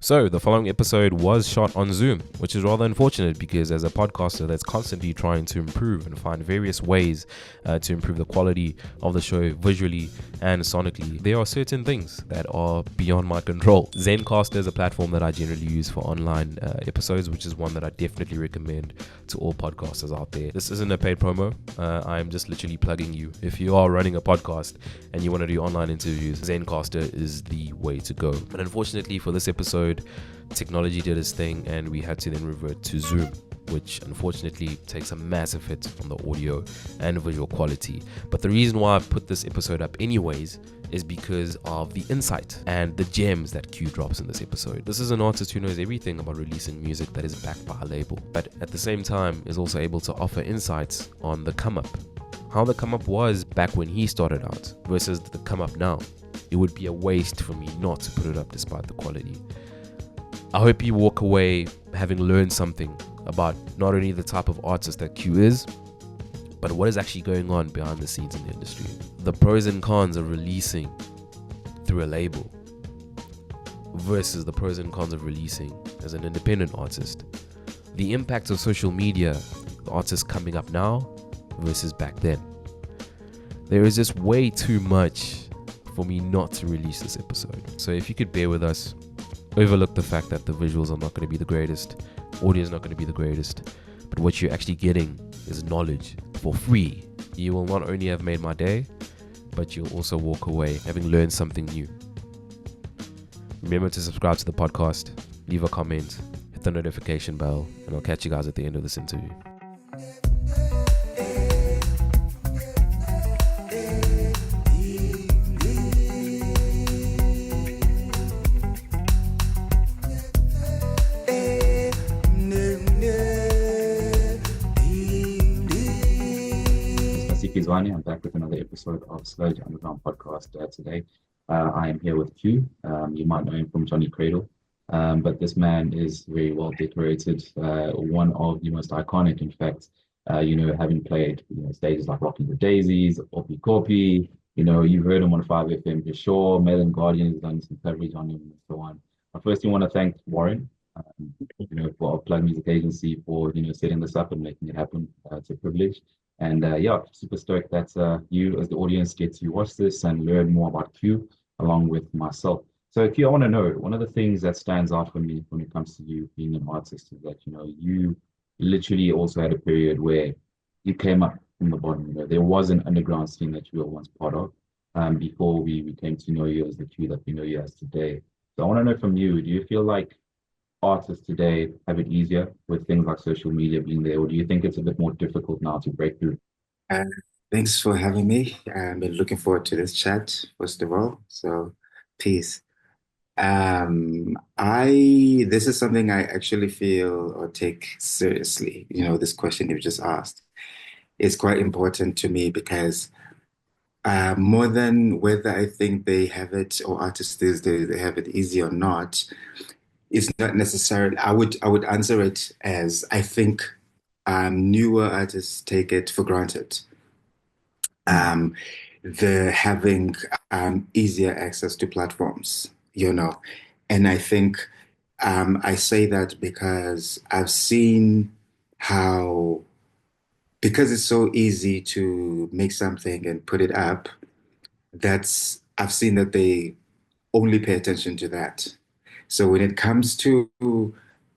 So, the following episode was shot on Zoom, which is rather unfortunate because, as a podcaster that's constantly trying to improve and find various ways to improve the quality of the show visually and sonically, there are certain things that are beyond my control. Zencastr is a platform that I generally use for online episodes, which is one that I definitely recommend to all podcasters out there. This isn't a paid promo. I'm just literally plugging you. If you are running a podcast and you want to do online interviews, Zencastr is the way to go. But unfortunately for this episode, technology did its thing and we had to then revert to Zoom, which unfortunately takes a massive hit on the audio and visual quality. But the reason why I've put this episode up anyways is because of the insight and the gems that Q drops in this episode. This is an artist who knows everything about releasing music that is backed by a label, but at the same time is also able to offer insights on the come up. How the come up was back when he started out versus the come up now. It would be a waste for me not to put it up despite the quality. I hope you walk away having learned something about not only the type of artist that Q is, but what is actually going on behind the scenes in the industry. The pros and cons of releasing through a label versus the pros and cons of releasing as an independent artist. The impact of social media, the artists coming up now versus back then. There is just way too much for me not to release this episode. So if you could bear with us, overlook the fact that the visuals are not going to be the greatest, audio is not going to be the greatest, but what you're actually getting is knowledge for free. You will not only have made my day, but you'll also walk away having learned something new. Remember to subscribe to the podcast, leave a comment, hit the notification bell, and I'll catch you guys at the end of this interview. Nasiphi Zwane. I'm back with another episode of Sludge Underground Podcast today. I am here with Q. You might know him from Johnny Cradle, but this man is very well decorated. One of the most iconic, in fact. Having played stages like Rocking the Daisies, Oppie Copy. You've heard him on 5FM for sure. Melon Guardian has done some coverage on him and so on. I firstly want to thank Warren, for our Plug Music Agency for setting this up and making it happen. It's a privilege. And super stoked that you as the audience get to watch this and learn more about Q along with myself. So Q, I want to know, one of the things that stands out for me when it comes to you being an artist is that, you literally also had a period where you came up from the bottom. There was an underground scene that you were once part of before we came to know you as the Q that we know you as today. So I want to know from you, do you feel like artists today have it easier with things like social media being there, or do you think it's a bit more difficult now to break through? Uh, Thanks for having me. I've been looking forward to this chat, first of all. So, peace. I This is something I actually feel or take seriously. This question you've just asked is quite important to me because more than whether I think they have it or artists these days they have it easy or not, it's not necessarily. I would answer it as I think newer artists take it for granted. Um, the having easier access to platforms, and I think I say that because I've seen how because it's so easy to make something and put it up. That's I've seen that they only pay attention to that. So when it comes to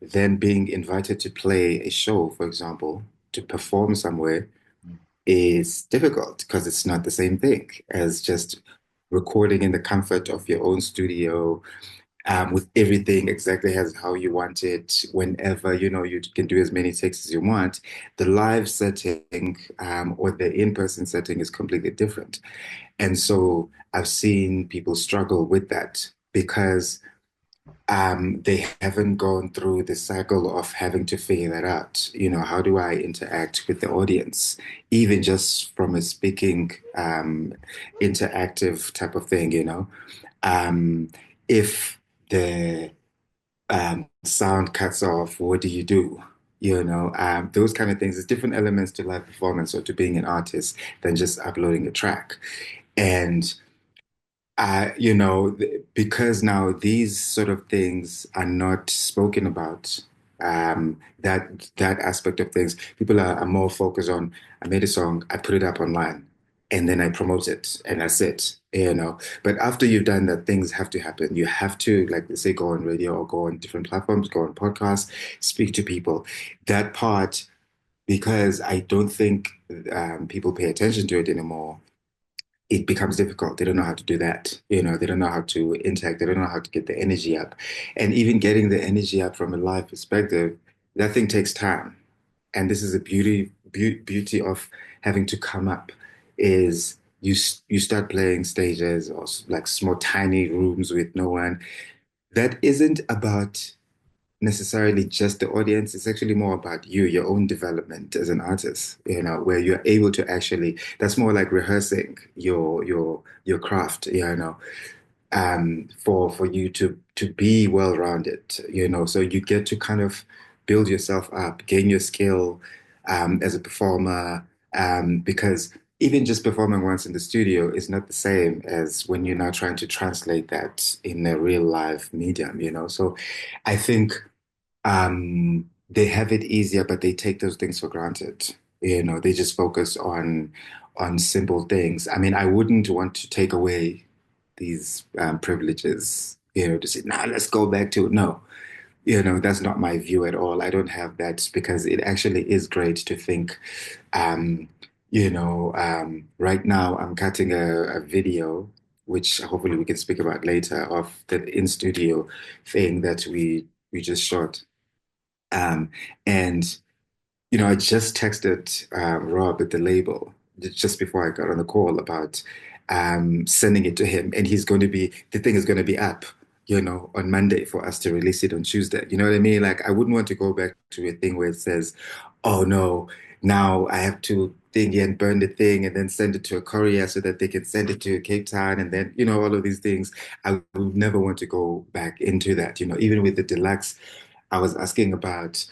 then being invited to play a show, for example, to perform somewhere, is difficult because it's not the same thing as just recording in the comfort of your own studio, with everything exactly as how you want it, whenever, you can do as many takes as you want. The live setting, or the in-person setting is completely different. And so I've seen people struggle with that because they haven't gone through the cycle of having to figure that out. How do I interact with the audience, even just from a speaking, interactive type of thing. If the sound cuts off, what do you do? Those kind of things. There's different elements to live performance or to being an artist than just uploading a track. And because now these sort of things are not spoken about, that aspect of things, people are more focused on, I made a song, I put it up online, and then I promote it, and that's it, you know. But after you've done that, things have to happen. You have to, like they say, go on radio or go on different platforms, go on podcasts, speak to people. That part, because I don't think people pay attention to it anymore, it becomes difficult. They don't know how to do that. You know, they don't know how to interact. They don't know how to get the energy up. And even getting the energy up from a live perspective, that thing takes time. And this is the beauty of having to come up is you start playing stages or like small tiny rooms with no one. That isn't about necessarily just the audience. It's actually more about you, your own development as an artist, you know, where you're able to actually, that's more like rehearsing your craft, you know, for you to be well-rounded, you know, so you get to kind of build yourself up, gain your skill as a performer, because even just performing once in the studio is not the same as when you're now trying to translate that in a real live medium, you know. So I think they have it easier, but they take those things for granted. You know, they just focus on simple things. I mean, I wouldn't want to take away these privileges, you know, to say, nah, let's go back to it. No, you know, that's not my view at all. I don't have that because it actually is great to think, um, right now I'm cutting a video, which hopefully we can speak about later, of the in studio thing that we just shot. Um, and I just texted Rob at the label just before I got on the call about sending it to him, and the thing is going to be up, on Monday for us to release it on Tuesday. You know what I mean? Like, I wouldn't want to go back to a thing where it says, "Oh no, now I have to thing and burn the thing and then send it to a courier so that they can send it to Cape Town," and then all of these things. I would never want to go back into that. Even with the deluxe, I was asking about.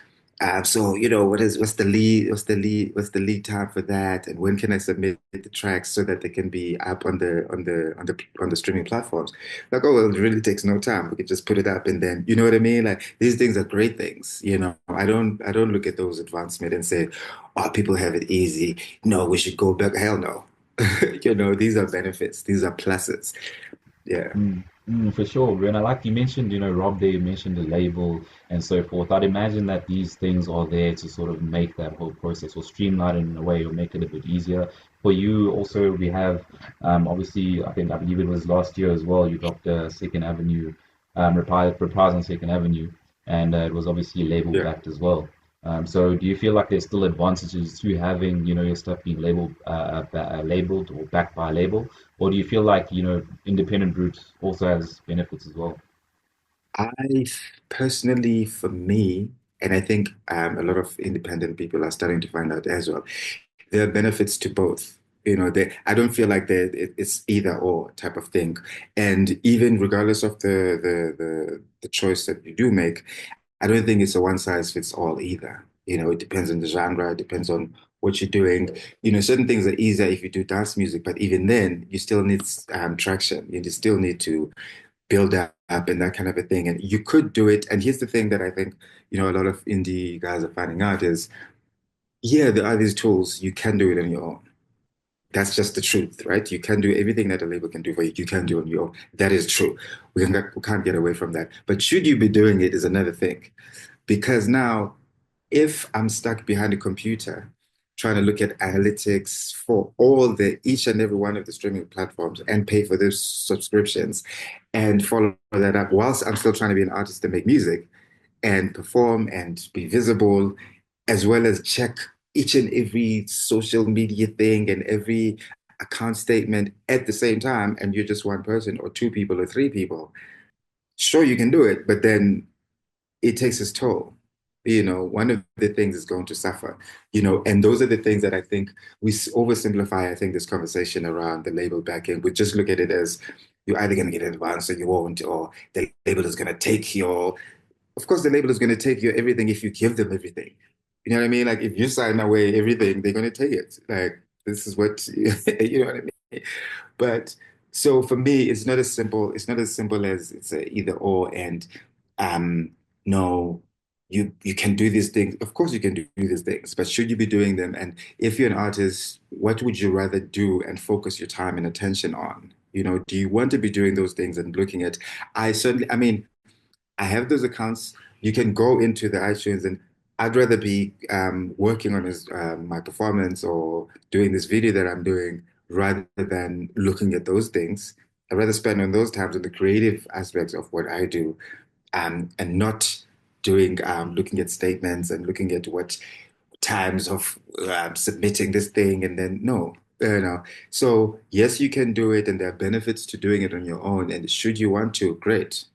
So what's the lead time for that, and when can I submit the tracks so that they can be up on the streaming platforms? Like, oh well, it really takes no time. We can just put it up, and then you know what I mean. Like, these things are great things. I don't look at those advancements and say, oh, people have it easy. No, we should go back. Hell no. These are benefits. These are pluses. Yeah. For sure. And I like you mentioned, Rob there mentioned the label and so forth. I'd imagine that these things are there to sort of make that whole process or streamline it in a way or make it a bit easier. For you, also, we have obviously, I believe it was last year as well, you dropped Second Avenue, Reprise on Second Avenue, and it was obviously label Yeah. backed as well. So do you feel like there's still advantages to having, your stuff being labeled or backed by a label? Or do you feel like, independent route also has benefits as well? I personally, for me, and I think a lot of independent people are starting to find out as well, there are benefits to both. I don't feel like it's either or type of thing. And even regardless of the choice that you do make, I don't think it's a one size fits all either. It depends on the genre, it depends on what you're doing. Certain things are easier if you do dance music, but even then, you still need traction. You still need to build up and that kind of a thing. And you could do it. And here's the thing that I think, a lot of indie guys are finding out is, yeah, there are these tools. You can do it on your own. That's just the truth, right? You can do everything that a label can do for you. You can do on your own. That is true. We can't get away from that. But should you be doing it is another thing. Because now, if I'm stuck behind a computer trying to look at analytics for each and every one of the streaming platforms and pay for those subscriptions and follow that up whilst I'm still trying to be an artist and make music and perform and be visible, as well as check each and every social media thing and every account statement at the same time, and you're just one person or two people or three people. Sure, you can do it, but then it takes its toll. One of the things is going to suffer, and those are the things that I think oversimplify, I think, this conversation around the label backing. We just look at it as you're either going to get an advance or you won't, or the label is going to take of course, the label is going to take your everything if you give them everything. You know what I mean? Like, if you sign away everything, they're going to take it. Like, this is what, you know what I mean? But So for me, it's not as simple as it's a either or and um no, you can do these things. Of course you can do these things, but should you be doing them? And if you're an artist, what would you rather do and focus your time and attention on? Do you want to be doing those things and looking at I mean, I have those accounts. You can go into the iTunes, and I'd rather be working on my performance or doing this video that I'm doing rather than looking at those things. I'd rather spend on those times on the creative aspects of what I do, and not doing looking at statements and looking at what times of submitting this thing and then no. So yes, you can do it, and there are benefits to doing it on your own. And should you want to, great.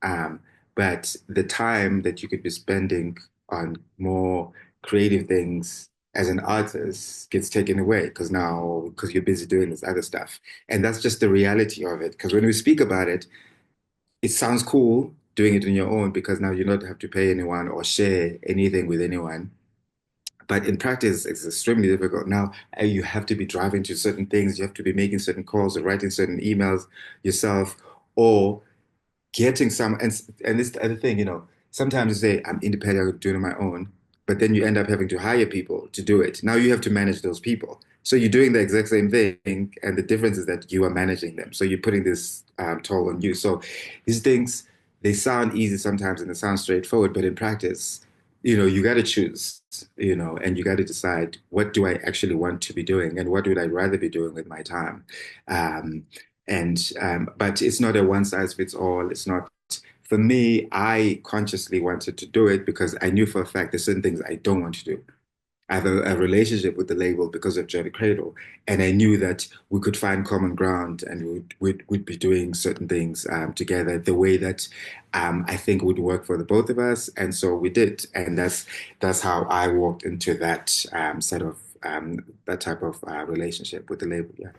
Um, but the time that you could be spending on more creative things as an artist gets taken away because you're busy doing this other stuff. And that's just the reality of it. Because when we speak about it, it sounds cool doing it on your own because now you don't have to pay anyone or share anything with anyone. But in practice, it's extremely difficult. Now, you have to be driving to certain things, you have to be making certain calls or writing certain emails yourself, or getting some and this is the other thing, sometimes you say I'm independent, I'm doing it on my own, but then you end up having to hire people to do it. Now you have to manage those people. So you're doing the exact same thing, and the difference is that you are managing them. So you're putting this toll on you. So these things, they sound easy sometimes and they sound straightforward, but in practice, you got to choose, and you got to decide what do I actually want to be doing and what would I rather be doing with my time. Um, but it's not a one size fits all. It's not for me. I consciously wanted to do it because I knew for a fact there's certain things I don't want to do. I have a relationship with the label because of Johnny Cradle, and I knew that we could find common ground and we'd be doing certain things together the way that I think would work for the both of us, and so we did, and that's how I walked into that set of that type of relationship with the label. Yeah.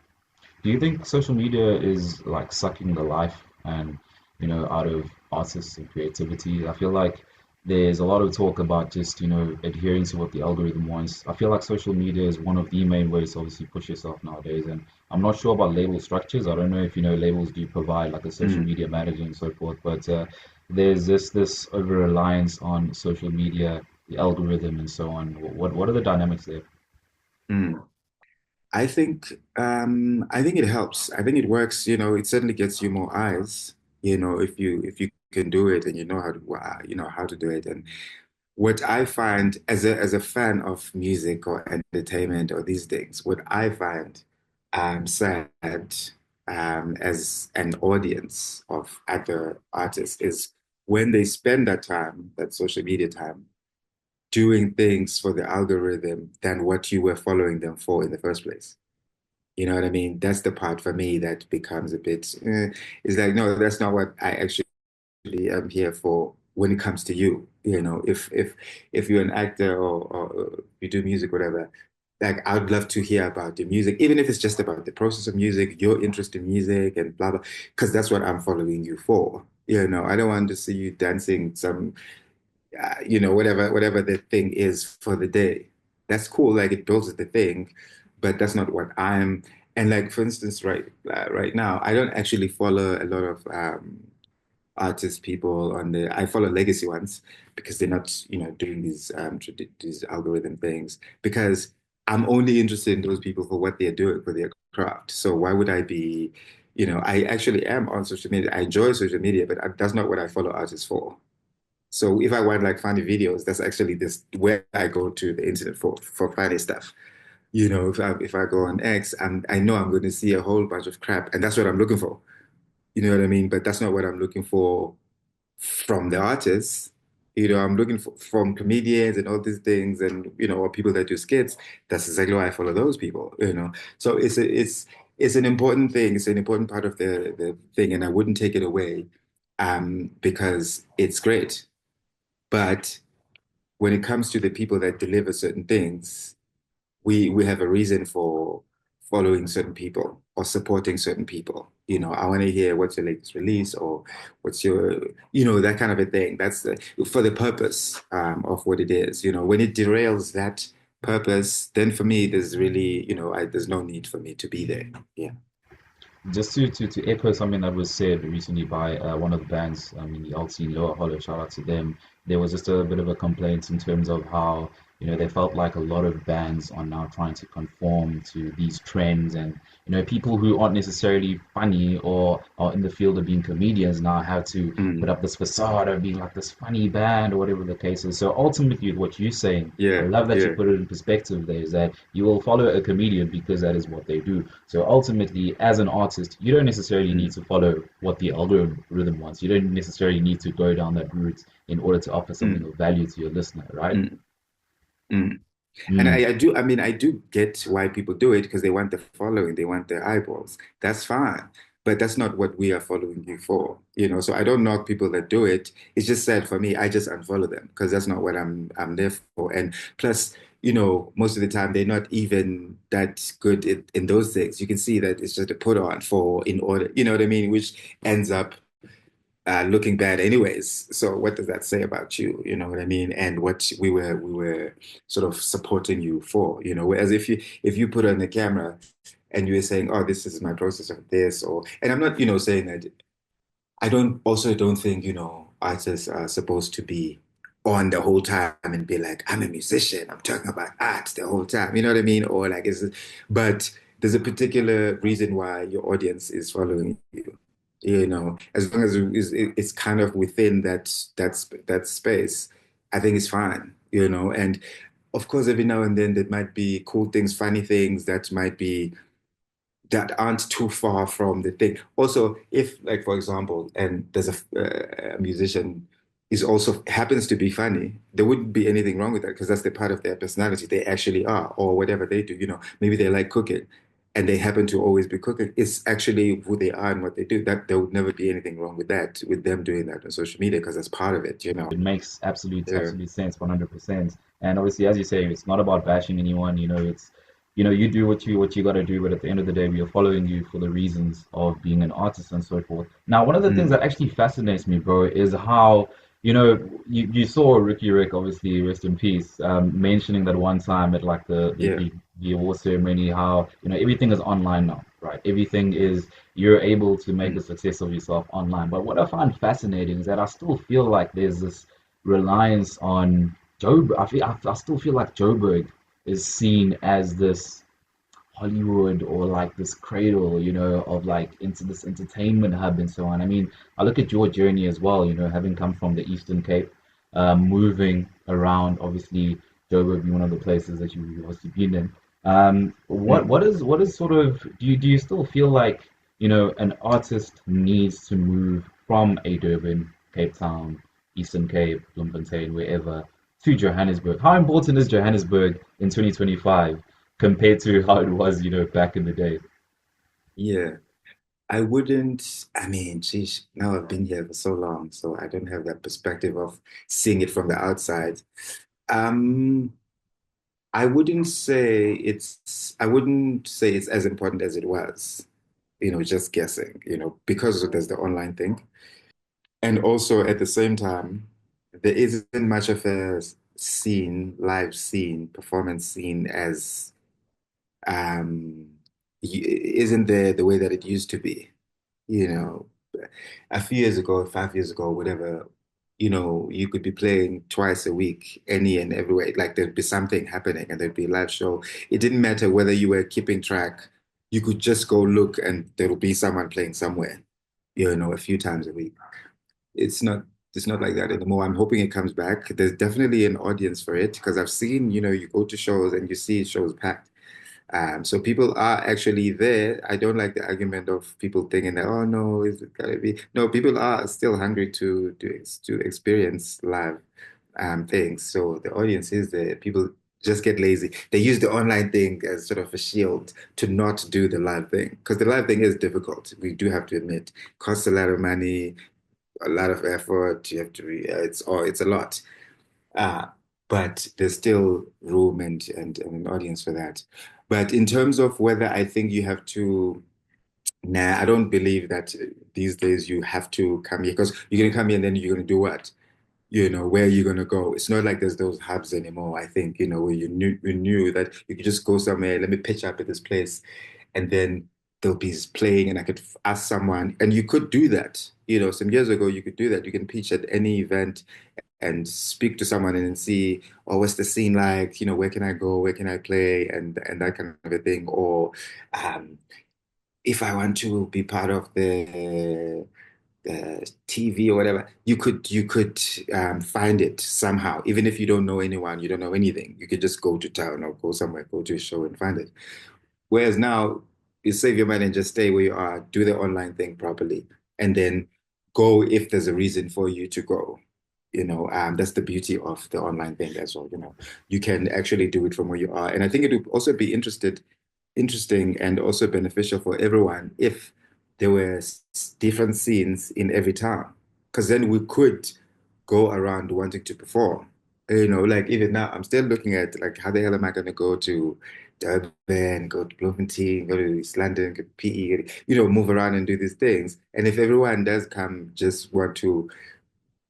Do you think social media is like sucking the life and out of artists and creativity? I feel like there's a lot of talk about just adhering to what the algorithm wants. I feel like social media is one of the main ways to obviously push yourself nowadays, and I'm not sure about label structures. I don't know if labels do provide like a social Mm, media manager and so forth, but there's this over reliance on social media, the algorithm, and so on. What are the dynamics there? mm. I think it helps. I think it works. It certainly gets you more eyes. If you can do it and you know how to how to do it. And what I find as a fan of music or entertainment or these things, what I find sad as an audience of other artists is when they spend that time, that social media time, doing things for the algorithm than what you were following them for in the first place. You know what I mean? That's the part for me that becomes a bit, it's like, no, that's not what I actually am here for when it comes to you. If you're an actor or you do music, whatever, like I'd love to hear about the music, even if it's just about the process of music, your interest in music and blah blah, because that's what I'm following you for. I don't want to see you dancing some whatever the thing is for the day. That's cool. Like it builds the thing, but that's not what I'm. And like for instance, right now, I don't actually follow a lot of artist people on the. I follow legacy ones because they're not doing these algorithm things because I'm only interested in those people for what they're doing for their craft. So why would I be? I actually am on social media. I enjoy social media, but that's not what I follow artists for. So if I want like funny videos, that's actually this where I go to the internet for funny stuff. If I go on X, and I know I'm going to see a whole bunch of crap, and that's what I'm looking for. You know what I mean? But that's not what I'm looking for from the artists. I'm looking for from comedians and all these things, and or people that do skits. That's exactly why I follow those people. So it's an important thing. It's an important part of the thing, and I wouldn't take it away, because it's great. But when it comes to the people that deliver certain things, we have a reason for following certain people or supporting certain people. I want to hear what's your latest release or what's your, that kind of a thing. That's for the purpose of what it is. When it derails that purpose, then for me, there's really, there's no need for me to be there. Yeah. Just to echo something that was said recently by one of the bands, in the alt scene, Lower Hollow, shout out to them. There was just a bit of a complaint in terms of how, they felt like a lot of bands are now trying to conform to these trends, and, people who aren't necessarily funny or are in the field of being comedians now have to put Mm, up this facade of being like this funny band or whatever the case is. So ultimately, what you're saying, I yeah, love that you yeah. put it in perspective there, is that you will follow a comedian because that is what they do. So ultimately, as an artist, you don't necessarily need Mm, to follow what the algorithm wants. You don't necessarily need to go down that route in order to offer something mm, of value to your listener, right? mm, mm. And Mm. I mean, I do get why people do it because they want the following, they want the eyeballs. That's fine. But that's not what we are following you for, you know. So I don't knock people that do it. It's just sad for me. I just unfollow them because that's not what I'm there for. And plus, most of the time they're not even that good in those things. You can see that it's just a put on for in order, you know what I mean? Which ends up looking bad anyways. So what does that say about you? You know what I mean? And what we were sort of supporting you for, whereas if you put on the camera and you were saying, oh, this is my process of this, or and I'm not, saying that I don't think, artists are supposed to be on the whole time and be like, I'm a musician, I'm talking about art the whole time. You know what I mean? Or like but there's a particular reason why your audience is following you. As long as it's kind of within that space, I think it's fine, And of course, every now and then there might be cool things, funny things that aren't too far from the thing. Also, if like for example, and there's a musician is also happens to be funny, there wouldn't be anything wrong with that because that's the part of their personality. They actually are, or whatever they do. Maybe they like cooking, and they happen to always be cooking. It's actually who they are and what they do. That there would never be anything wrong with that, with them doing that on social media because that's part of it. It makes Yeah. absolute sense, 100%. And obviously, as you say, it's not about bashing anyone. You do what you got to do, but at the end of the day, we are following you for the reasons of being an artist and so forth. Now, one of the things Mm, that actually fascinates me, bro, is how you saw Ricky Rick, obviously, rest in peace, mentioning that one time at like yeah. the award ceremony, how everything is online now, right? Everything is you're able to make a Mm, success of yourself online. But what I find fascinating is that I still feel like there's this reliance on Joe. I still feel like Joburg is seen as this Hollywood or like this cradle, of like into this entertainment hub and so on. I mean, I look at your journey as well, having come from the Eastern Cape, moving around, obviously, Joburg being one of the places that you've obviously been in. mm. What is sort of do you still feel like, an artist needs to move from a Durban, Cape Town, Eastern Cape, Bloemfontein, wherever, to Johannesburg? How important is Johannesburg in 2025 compared to how it was, back in the day? Yeah. I wouldn't, I mean, geez, now I've been here for so long, so I don't have that perspective of seeing it from the outside. Um, I wouldn't say it's as important as it was, just guessing, because there's the online thing. And also at the same time, there isn't much of a live scene, performance scene as um, isn't there the way that it used to be. you know, a few years ago, 5 years ago, whatever, you could be playing twice a week, any and every way. Like there'd be something happening and there'd be a live show. It didn't matter whether you were keeping track. You could just go look and there will be someone playing somewhere, a few times a week. It's not it's not like that anymore. I'm hoping it comes back. There's definitely an audience for it because I've seen, you go to shows and you see shows packed. So people are actually there. I don't like the argument of people thinking that, oh no, is it gotta be? No, people are still hungry to experience live things. So the audience is there. People just get lazy. They use the online thing as sort of a shield to not do the live thing because the live thing is difficult. We do have to admit, costs a lot of money, a lot of effort. You have to. It's a lot. Uh, but there's still room and an audience for that. But in terms of whether I think you have to, nah, I don't believe that these days you have to come here because you're gonna come here and then you're gonna do what? Where are you gonna go? It's not like there's those hubs anymore. I think, where you knew that you could just go somewhere, let me pitch up at this place, and then they'll be playing and I could ask someone, and you could do that. Some years ago you could do that. You can pitch at any event and speak to someone and then see, oh, what's the scene like? Where can I go? Where can I play? And that kind of a thing. Or um, if I want to be part of the TV or whatever, you could find it somehow. Even if you don't know anyone, you don't know anything, you could just go to town or go somewhere, go to a show and find it. Whereas now, you save your money and just stay where you are, do the online thing properly, and then go if there's a reason for you to go. That's the beauty of the online thing as well. You can actually do it from where you are. And I think it would also be interesting and also beneficial for everyone if there were different scenes in every town, because then we could go around wanting to perform. Like even now, I'm still looking at like how the hell am I going to go to Durban, go to Bloemfontein, go to East London, go to PE, move around and do these things. And if everyone does come, just want to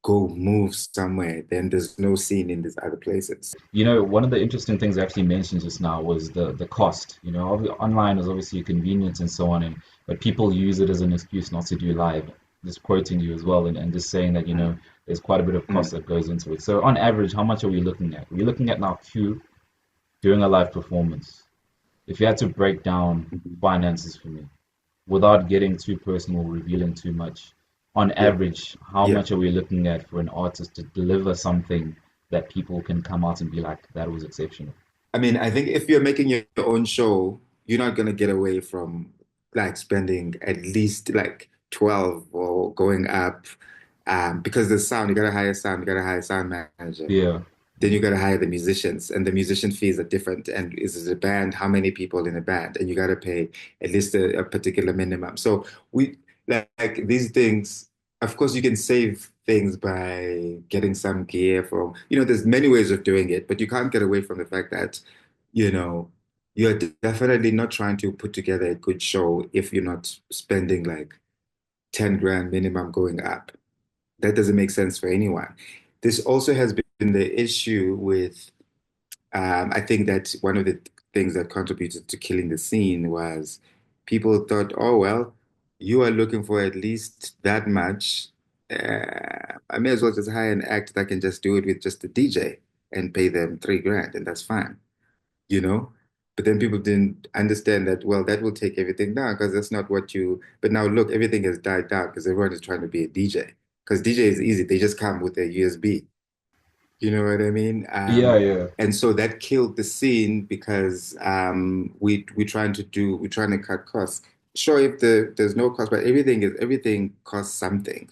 go move somewhere, then there's no scene in these other places. One of the interesting things I actually mentioned just now was the cost. Online is obviously a convenience and so on, but people use it as an excuse not to do live. Just quoting you as well, and just saying that Mm, there's quite a bit of cost mm, that goes into it. So on average, how much are we looking at? We're looking at now Q doing a live performance. If you had to break down mhm. finances for me, without getting too personal, revealing too much, on Yeah, average, how yeah. much are we looking at for an artist to deliver something that people can come out and be like, that was exceptional? I mean, I think if you're making your own show, you're not gonna get away from like spending at least like 12 or going up, because the sound, you gotta hire a sound manager. Yeah. Then you got to hire the musicians, and the musician fees are different. And is it a band? How many people in a band? And you got to pay at least a particular minimum. So we like these things. Of course, you can save things by getting some gear from, there's many ways of doing it, but you can't get away from the fact that, you know, you're definitely not trying to put together a good show if you're not spending like 10 grand minimum going up. That doesn't make sense for anyone. This also has been the issue with, I think that one of the things that contributed to killing the scene was people thought, oh, well, you are looking for at least that much. I may as well just hire an act that can just do it with just a DJ and pay them 3 grand, and that's fine, you know? But then people didn't understand that, well, that will take everything down because that's not what you, but now look, everything has died down because everyone is trying to be a DJ. Because DJ is easy, they just come with a USB. You know what I mean? Yeah, yeah. And so that killed the scene because we're trying to cut costs. Sure, if there's no cost, but everything costs something.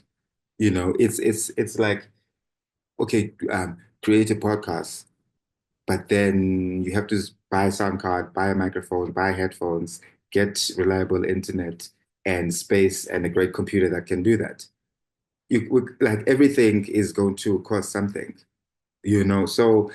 It's like, okay, create a podcast, but then you have to buy a sound card, buy a microphone, buy headphones, get reliable internet and space and a great computer that can do that. Like everything is going to cost something. So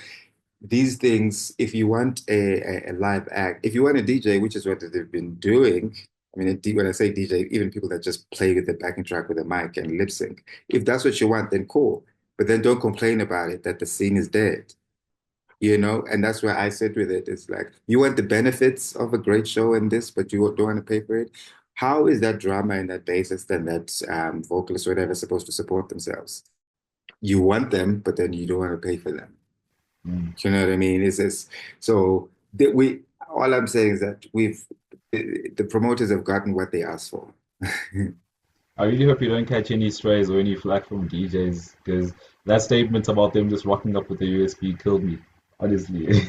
these things, if you want a live act, if you want a DJ, which is what they've been doing, I mean, when I say DJ, even people that just play with the backing track with a mic and lip sync, if that's what you want, then cool. But then don't complain about it that the scene is dead. And that's where I sit with it. It's like, you want the benefits of a great show and this, but you don't want to pay for it. How is that drama and that bassist and that vocalist or whatever supposed to support themselves? You want them, but then you don't want to pay for them. Mm. Do you know what I mean? It's just so that we. All I'm saying is that the promoters have gotten what they asked for. I really hope you don't catch any strays or any flack from DJs because that statement about them just rocking up with the USB killed me, honestly.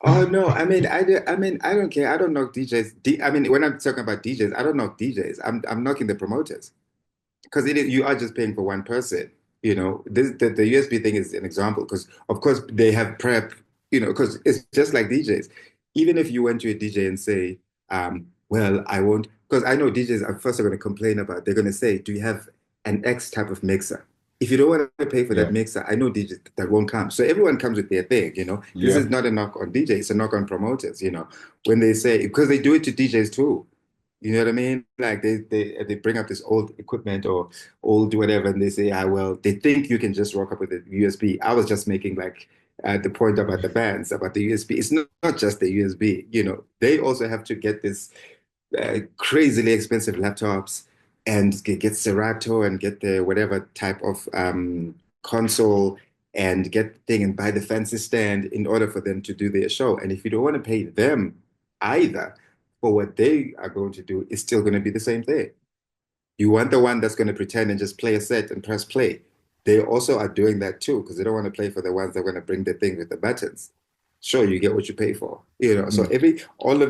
Oh no, I don't care. I don't knock DJs. I mean, when I'm talking about DJs, I don't knock DJs. I'm knocking the promoters. Because you are just paying for one person. The USB thing is an example because of course they have prep, because it's just like DJs. Even if you went to a DJ and say, well, I won't, because I know DJs are first are going to complain about, they're going to say, do you have an X type of mixer? If you don't want to pay for Yeah, that mixer, I know DJs that won't come. So everyone comes with their thing. This yeah. is not a knock on DJs, it's a knock on promoters. When they say, because they do it to DJs too. You know what I mean? Like they bring up this old equipment or old whatever, and they say, ah, well, they think you can just rock up with a USB. I was just making like the point about the bands, about the USB. It's not just the USB. They also have to get this. crazily expensive laptops and get Serato and get the whatever type of console and get the thing and buy the fancy stand in order for them to do their show. And if you don't want to pay them either for what they are going to do, it's still going to be the same thing. You want the one that's going to pretend and just play a set and press play. They also are doing that too because they don't want to play for the ones that are going to bring the thing with the buttons. Sure, you get what you pay for, you know. So Mm. all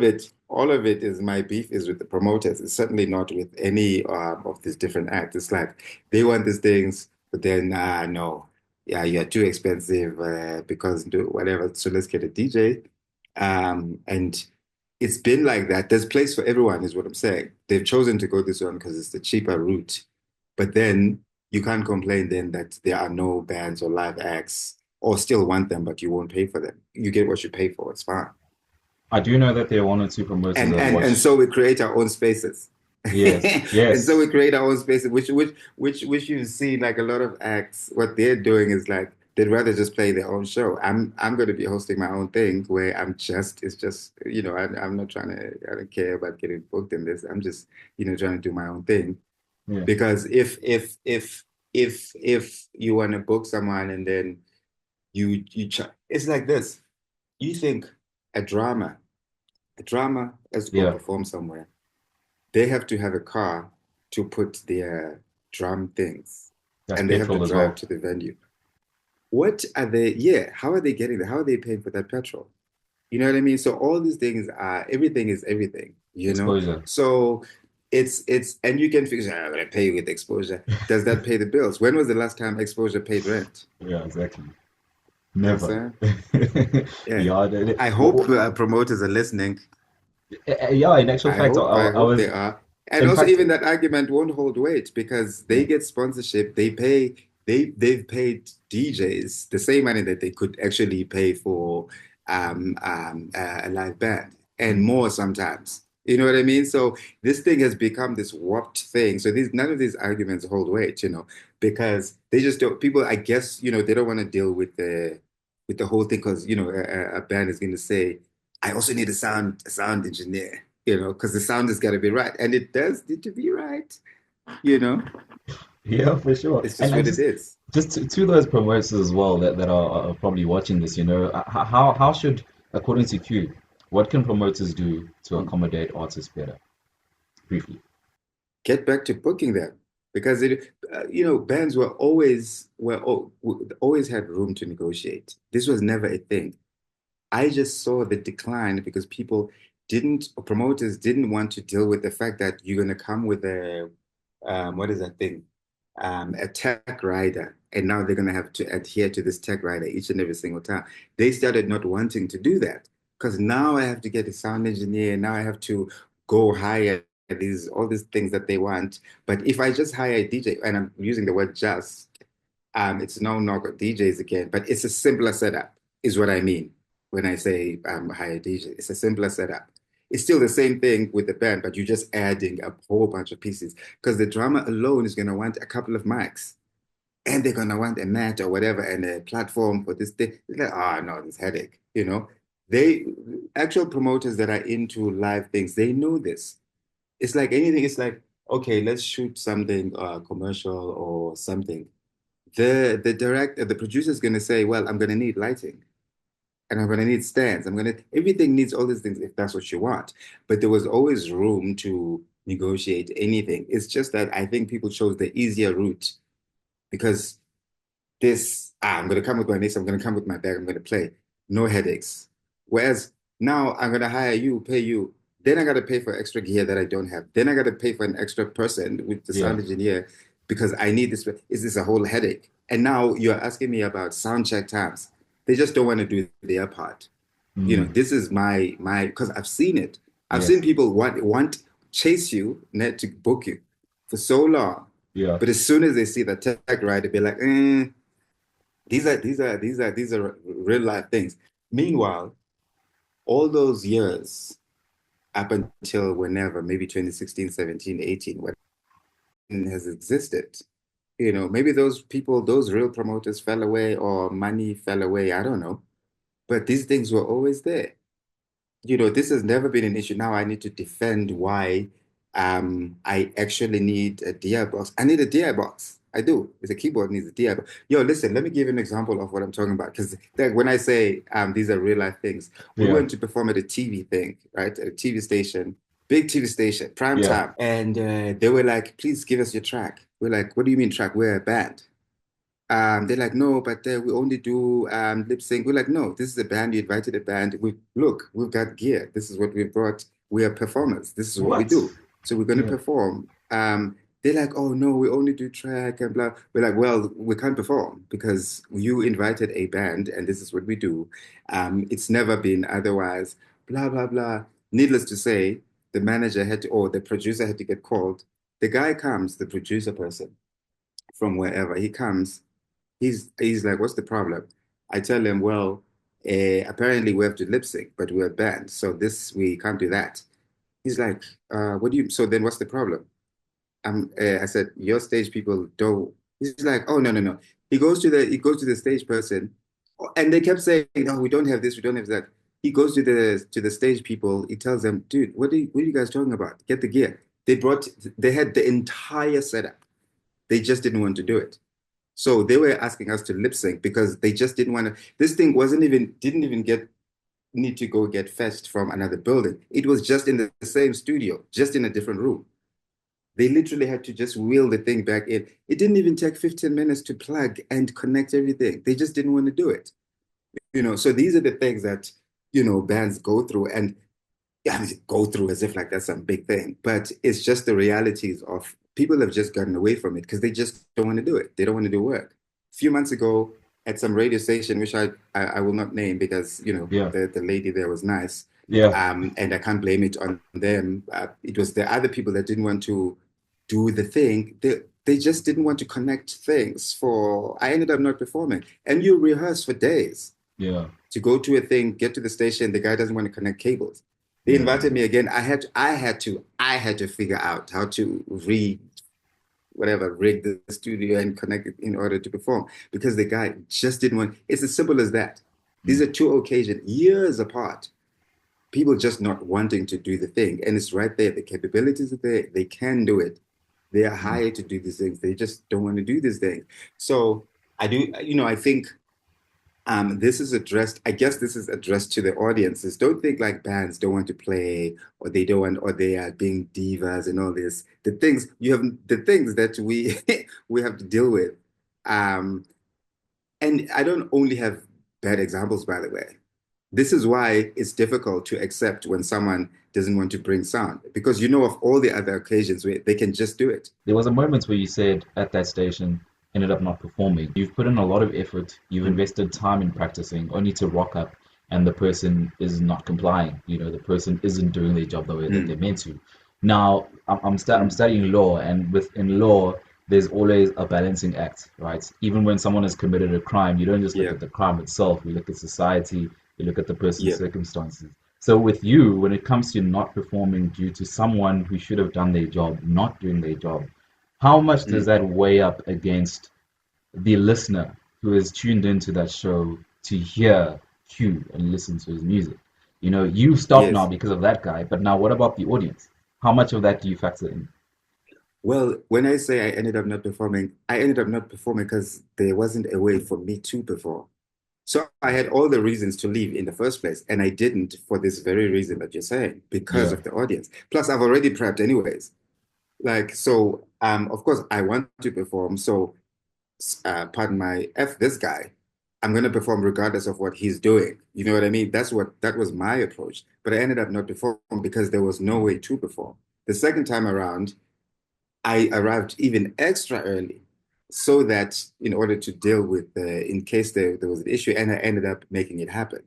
of it is my beef is with the promoters. It's certainly not with any of these different acts. It's like they want these things, but then no, yeah, you're too expensive because do whatever. So let's get a DJ, and it's been like that. There's place for everyone, is what I'm saying. They've chosen to go this one because it's the cheaper route. But then you can't complain then that there are no bands or live acts, or still want them, but you won't pay for them. You get what you pay for. It's fine. I do know that there are one or two promoters I've And watched. so we create our own spaces. Yes, And so yes, we create our own spaces, which you see like a lot of acts, what they're doing is like they'd rather just play their own show. I'm going to be hosting my own thing where it's just, you know, I'm not trying to, I don't care about getting booked in this. I'm just, you know, trying to do my own thing. yeah, Because if you want to book someone and then it's like this. You think a drama, a drama has to go yeah. perform somewhere. They have to have a car to put their drum things, That's and they have to petrol as drive well. to the venue. What are they? Yeah, how are they getting there? How are they paying for that petrol? You know what I mean? So all these things are everything is everything, you know? Exposure. So and you can figure, I'm gonna pay with exposure. Does that pay the bills? When was the last time exposure paid rent? Yeah, exactly. You know what I'm Never. saying? Yeah. Yeah, I hope promoters are listening. yeah. In actual fact, I I hope was, they are. And in also fact, even that argument won't hold weight because yeah, they get sponsorship, they've paid DJs the same money that they could actually pay for a live band and mm, more sometimes. You know what I mean? So this thing has become this warped thing. So these none of these arguments hold weight, you know, because they just don't people, I guess, you know, they don't want to deal with the whole thing because, you know, a band is going to say, I also need a sound engineer, you know, because the sound has got to be right. And it does need to be right, you know. yeah, for sure. It's just And what it is. just to those promoters as well that are probably watching this, how should, according to Q, what can promoters do to accommodate artists better? Briefly. Get back to booking them because you know, bands always had room to negotiate. This was never a thing. I just saw the decline because promoters didn't want to deal with the fact that you're going to come with what is that thing? A tech rider. And now they're going to have to adhere to this tech rider each and every single time. They started not wanting to do that because now I have to get a sound engineer. Now I have to go hire all these things that they want. But if I just hire a DJ, and I'm using the word just, it's no knock on DJs again, but it's a simpler setup, is what I mean when I say hire DJ. It's a simpler setup. It's still the same thing with the band, but you're just adding a whole bunch of pieces because the drummer alone is going to want a couple of mics and they're going to want a mat or whatever and a platform for this thing. It's like, oh, no, this headache, you know? They, actual promoters that are into live things, they know this. It's like anything, it's like, okay, let's shoot something commercial or something the producer is going to say, well, I'm going to need lighting and I'm going to need stands. Everything needs all these things if that's what you want. But there was always room to negotiate anything. It's just that I think people chose the easier route because I'm going to come with my mix, I'm going to come with my bag, I'm going to play. No headaches. Whereas now I'm going to hire you, pay you. Then I got to pay for extra gear that I don't have. Then I got to pay for an extra person with the Yeah. sound engineer because I need this. Is this a whole headache? And now you're asking me about sound check times. They just don't want to do their part. You know, Mm, this is my because I've seen it. I've seen yes. people want chase you, net to book you for so long. Yeah. But as soon as they see the tech ride, they'll be like, these are real life things. Meanwhile, all those years up until whenever, maybe 2016, 17, 18, when has existed, you know, maybe those people, those real promoters fell away or money fell away. I don't know. But these things were always there. this has never been an issue. Now I need to defend why I actually need a DI box. I need a DI box. I do. It's a keyboard needs a DI box. Yo, listen, let me give you an example of what I'm talking about. Because when I say these are real life things, we Yeah, went to perform at a TV thing, right? At a TV station, big TV station, prime yeah. time. And they were like, please give us your track. We're like, what do you mean track? We're a band. They're like, no, but we only do lip sync. We're like, no, this is a band. You invited a band. We've got gear. This is what we brought. We are performers. This is what we What? do. So we're going to Yeah, perform. They're like, oh no, we only do track and blah. We're like, well, we can't perform because you invited a band and this is what we do. It's never been otherwise. Blah blah blah. Needless to say, the manager had to, or the producer had to get called. The guy comes, the producer person from wherever he comes. He's like, what's the problem? I tell him, well, apparently we have to lip sync, but we're banned, so this we can't do that. He's like, what do you? So then, what's the problem? I said, your stage people don't. He's like, oh no no no. He goes to the stage person, and they kept saying, no, we don't have this, we don't have that. He goes to the stage people. He tells them, dude, what are you guys talking about? Get the gear. They had the entire setup. They just didn't want to do it. So they were asking us to lip sync because they just didn't want to. This thing didn't even need to go get fetched from another building. It was just in the same studio, just in a different room. They literally had to just wheel the thing back in. It didn't even take 15 minutes to plug and connect everything. They just didn't want to do it. So these are the things that, bands go through. And yeah, I mean, go through as if like that's some big thing, but it's just the realities of people have just gotten away from it because they just don't want to do it. They don't want to do work. A few months ago, at some radio station, which I will not name because yeah, the lady there was nice, yeah. and I can't blame it on them. It was the other people that didn't want to do the thing. They just didn't want to connect things. For I ended up not performing, and you rehearse for days Yeah, to go to a thing, get to the station, the guy doesn't want to connect cables. They yeah, invited me again. I had to figure out how to rig the studio and connect it in order to perform because the guy just didn't want. It's as simple as that. These mm, are two occasions, years apart. People just not wanting to do the thing, and it's right there. The capabilities are there. They can do it. They are mm, hired to do these things. They just don't want to do these things. So I do. I think this is addressed, I guess this is addressed to the audiences. Don't think like bands don't want to play or they don't want, or they are being divas and all this. The things that we we have to deal with. Um, and I don't only have bad examples, by the way. This is why it's difficult to accept when someone doesn't want to bring sound because you know of all the other occasions where they can just do it. There was a moment where you said at that station ended up not performing. You've put in a lot of effort, you've Mm. invested time in practicing, only to rock up and the person is not complying. The person isn't doing their job the way that they're Mm. meant to. Now, I'm Mm. studying law, and within law, there's always a balancing act, right? Even when someone has committed a crime, you don't just look Yeah, at the crime itself, you look at society, you look at the person's yeah. circumstances. So with you, when it comes to not performing due to someone who should have done their job not doing their job, how much does Mm. that weigh up against the listener who is tuned into that show to hear Q and listen to his music? You stop now Yes. because of that guy, but now what about the audience? How much of that do you factor in? Well, when I say I ended up not performing because there wasn't a way for me to perform. So I had all the reasons to leave in the first place, and I didn't for this very reason that you're saying, because Yeah, of the audience. Plus, I've already prepped anyways. Like, so, of course, I want to perform. So, pardon my F this guy. I'm going to perform regardless of what he's doing. You know what I mean? That was my approach. But I ended up not performing because there was no way to perform. The second time around, I arrived even extra early so that in order to deal with in case there was an issue, and I ended up making it happen.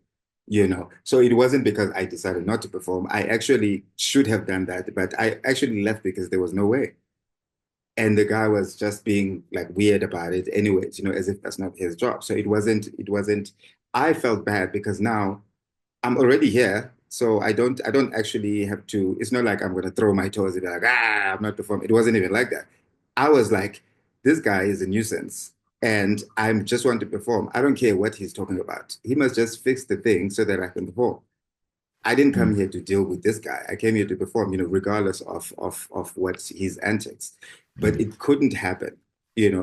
So it wasn't because I decided not to perform. I actually should have done that, but I actually left because there was no way. And the guy was just being like weird about it anyways, as if that's not his job. So it wasn't, I felt bad because now I'm already here, so I don't actually have to. It's not like I'm gonna throw my toes and be like, I'm not performing. It wasn't even like that. I was like, this guy is a nuisance, and I'm just want to perform. I don't care what he's talking about. He must just fix the thing so that I can perform. I didn't come Mm. here to deal with this guy. I came here to perform, regardless of what his antics. But Mm. it couldn't happen.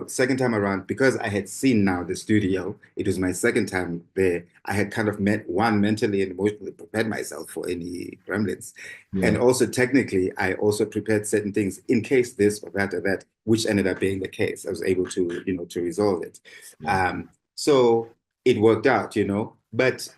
Second time around, because I had seen now the studio, it was my second time there. I had kind of mentally and emotionally prepared myself for any gremlins. And Yeah. also technically, I also prepared certain things in case this or that, which ended up being the case. I was able to resolve it. Yeah. So it worked out. But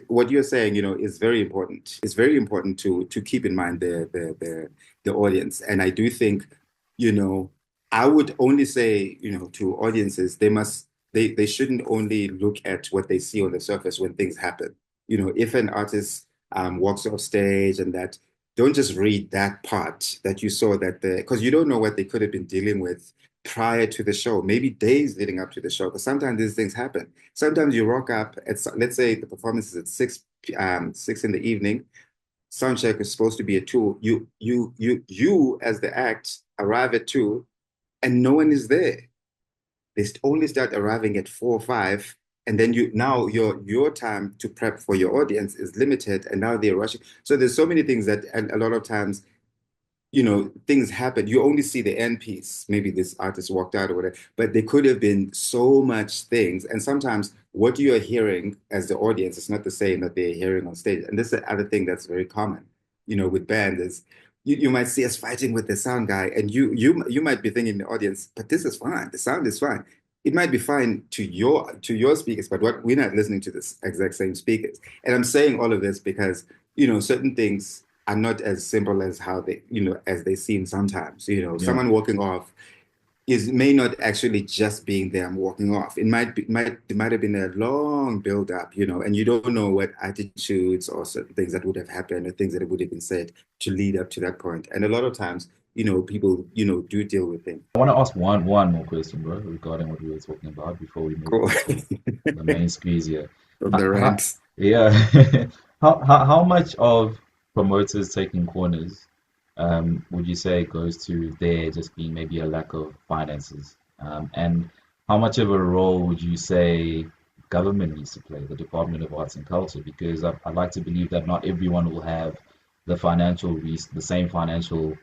what you're saying, is very important. It's very important to keep in mind the audience. And I do think, you know, I would only say, to audiences, they shouldn't only look at what they see on the surface when things happen. If an artist walks off stage and that, don't just read that part that you saw because you don't know what they could have been dealing with prior to the show, maybe days leading up to the show. Because sometimes these things happen. Sometimes you rock up at, let's say the performance is at 6 in the evening. Sound check is supposed to be at 2. You as the act arrive at 2, and no one is there. They only start arriving at 4 or 5, and then now your time to prep for your audience is limited, and now they're rushing. So there's so many things that a lot of times, things happen. You only see the end piece. Maybe this artist walked out or whatever, but there could have been so much things. And sometimes what you are hearing as the audience is not the same that they're hearing on stage. And this is the other thing that's very common, with band is you might see us fighting with the sound guy, and you might be thinking in the audience, but this is fine. The sound is fine. It might be fine to your speakers, but what we're not listening to this exact same speakers. And I'm saying all of this because certain things are not as simple as how as they seem sometimes. Yeah. Someone walking off may not actually just being there and walking off. It might have been a long build up, and you don't know what attitudes or certain things that would have happened or things that would have been said to lead up to that point. And a lot of times, people, do deal with things. I want to ask one more question, bro, regarding what we were talking about before we move Cool. on to the main squeeze here. From How, the how, rants. yeah. How much of promoters taking corners would you say goes to there just being maybe a lack of finances? And how much of a role would you say government needs to play, the Department of Arts and Culture? Because I'd like to believe that not everyone will have the same financial,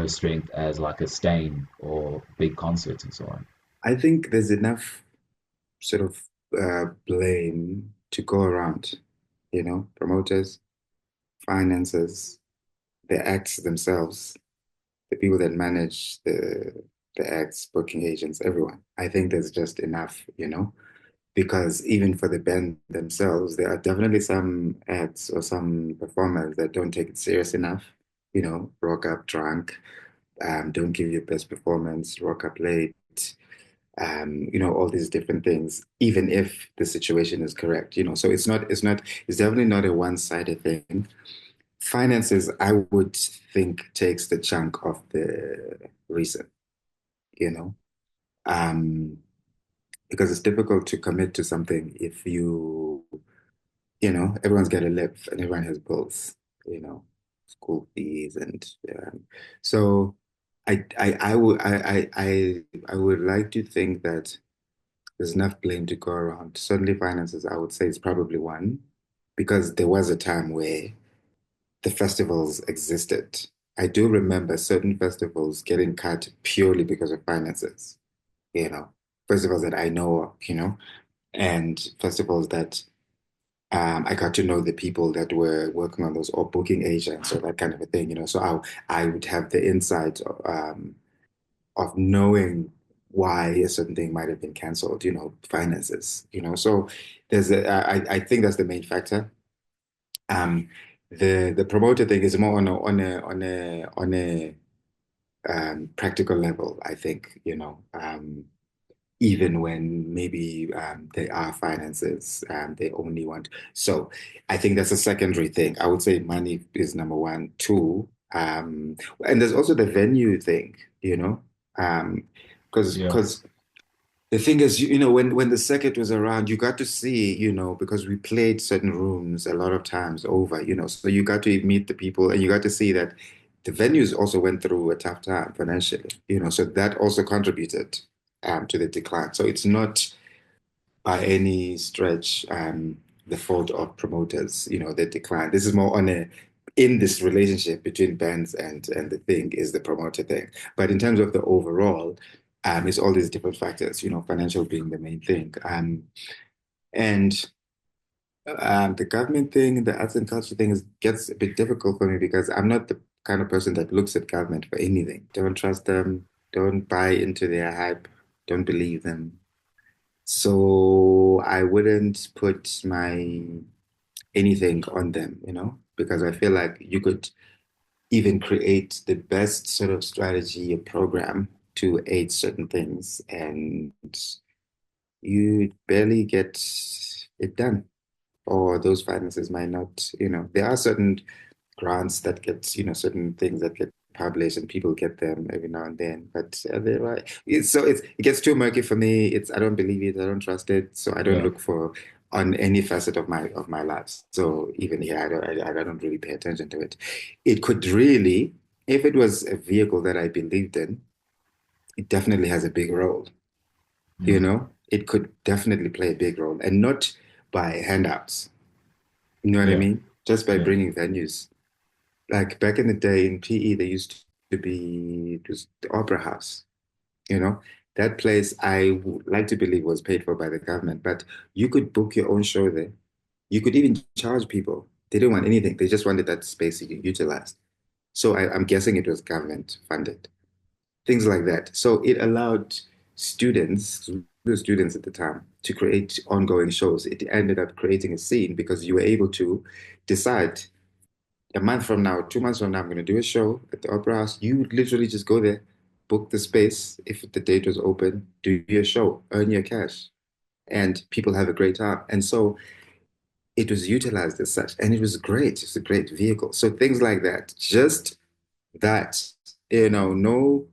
strength as like a Stain or big concerts and so on. I think there's enough sort of blame to go around, promoters, finances, the acts themselves, the people that manage the acts, booking agents, everyone. I think there's just enough, because even for the band themselves, there are definitely some acts or some performers that don't take it serious enough, rock up drunk, don't give your best performance, rock up late, all these different things, even if the situation is correct, so it's definitely not a one-sided thing. Finances, I would think, takes the chunk of the reason, you know, um, because it's difficult to commit to something if everyone's got to live and everyone has bills, you know, school fees, and so I would like to think that there's enough blame to go around. Certainly, finances, I would say, is probably one, because there was a time where the festivals existed. I do remember certain festivals getting cut purely because of finances, you know, festivals that I know of, and festivals that I got to know the people that were working on those, or booking agents or that kind of a thing, so I would have the insight of knowing why a certain thing might have been canceled, finances, so I think that's the main factor. Um, the promoter thing is more on a practical level, I think, even when maybe there are finances, they only want. So I think that's a secondary thing. I would say money is number one. Two, and there's also the venue thing, because Yeah. the thing is, when the circuit was around, you got to see, because we played certain rooms a lot of times over, so you got to meet the people, and you got to see that the venues also went through a tough time financially, so that also contributed to the decline. So it's not by any stretch, the fault of promoters, the decline. This is more on in this relationship between bands and the thing is the promoter thing. But in terms of the overall, it's all these different factors, financial being the main thing. And the government thing, the arts and culture thing gets a bit difficult for me because I'm not the kind of person that looks at government for anything. Don't trust them, don't buy into their hype, don't believe them. So I wouldn't put my anything on them, because I feel like you could even create the best sort of strategy or program to aid certain things, and you barely get it done. Or those finances might not, there are certain grants that get, certain things that get published and people get them every now and then. But they're right. It gets too murky for me. I don't believe it. I don't trust it. So I don't Yeah. look for on any facet of my life. So even here, I don't really pay attention to it. It could really, if it was a vehicle that I believed in, it definitely has a big role. Mm. It could definitely play a big role, and not by handouts. You know what I Yeah. mean? Just by Yeah. bringing venues. Like back in the day in PE, there used to be just the Opera House, you know? That place I would like to believe was paid for by the government, but you could book your own show there. You could even charge people. They didn't want anything. They just wanted that space to be utilized. So I'm guessing it was government funded. Things like that. So it allowed students, the students at the time, to create ongoing shows. It ended up creating a scene because you were able to decide a month from now, 2 months from now, I'm going to do a show at the Opera House. You would literally just go there, book the space. If the date was open, do your show, earn your cash, and people have a great time. And so it was utilized as such, and it was great. It's a great vehicle. So things like that, just that, no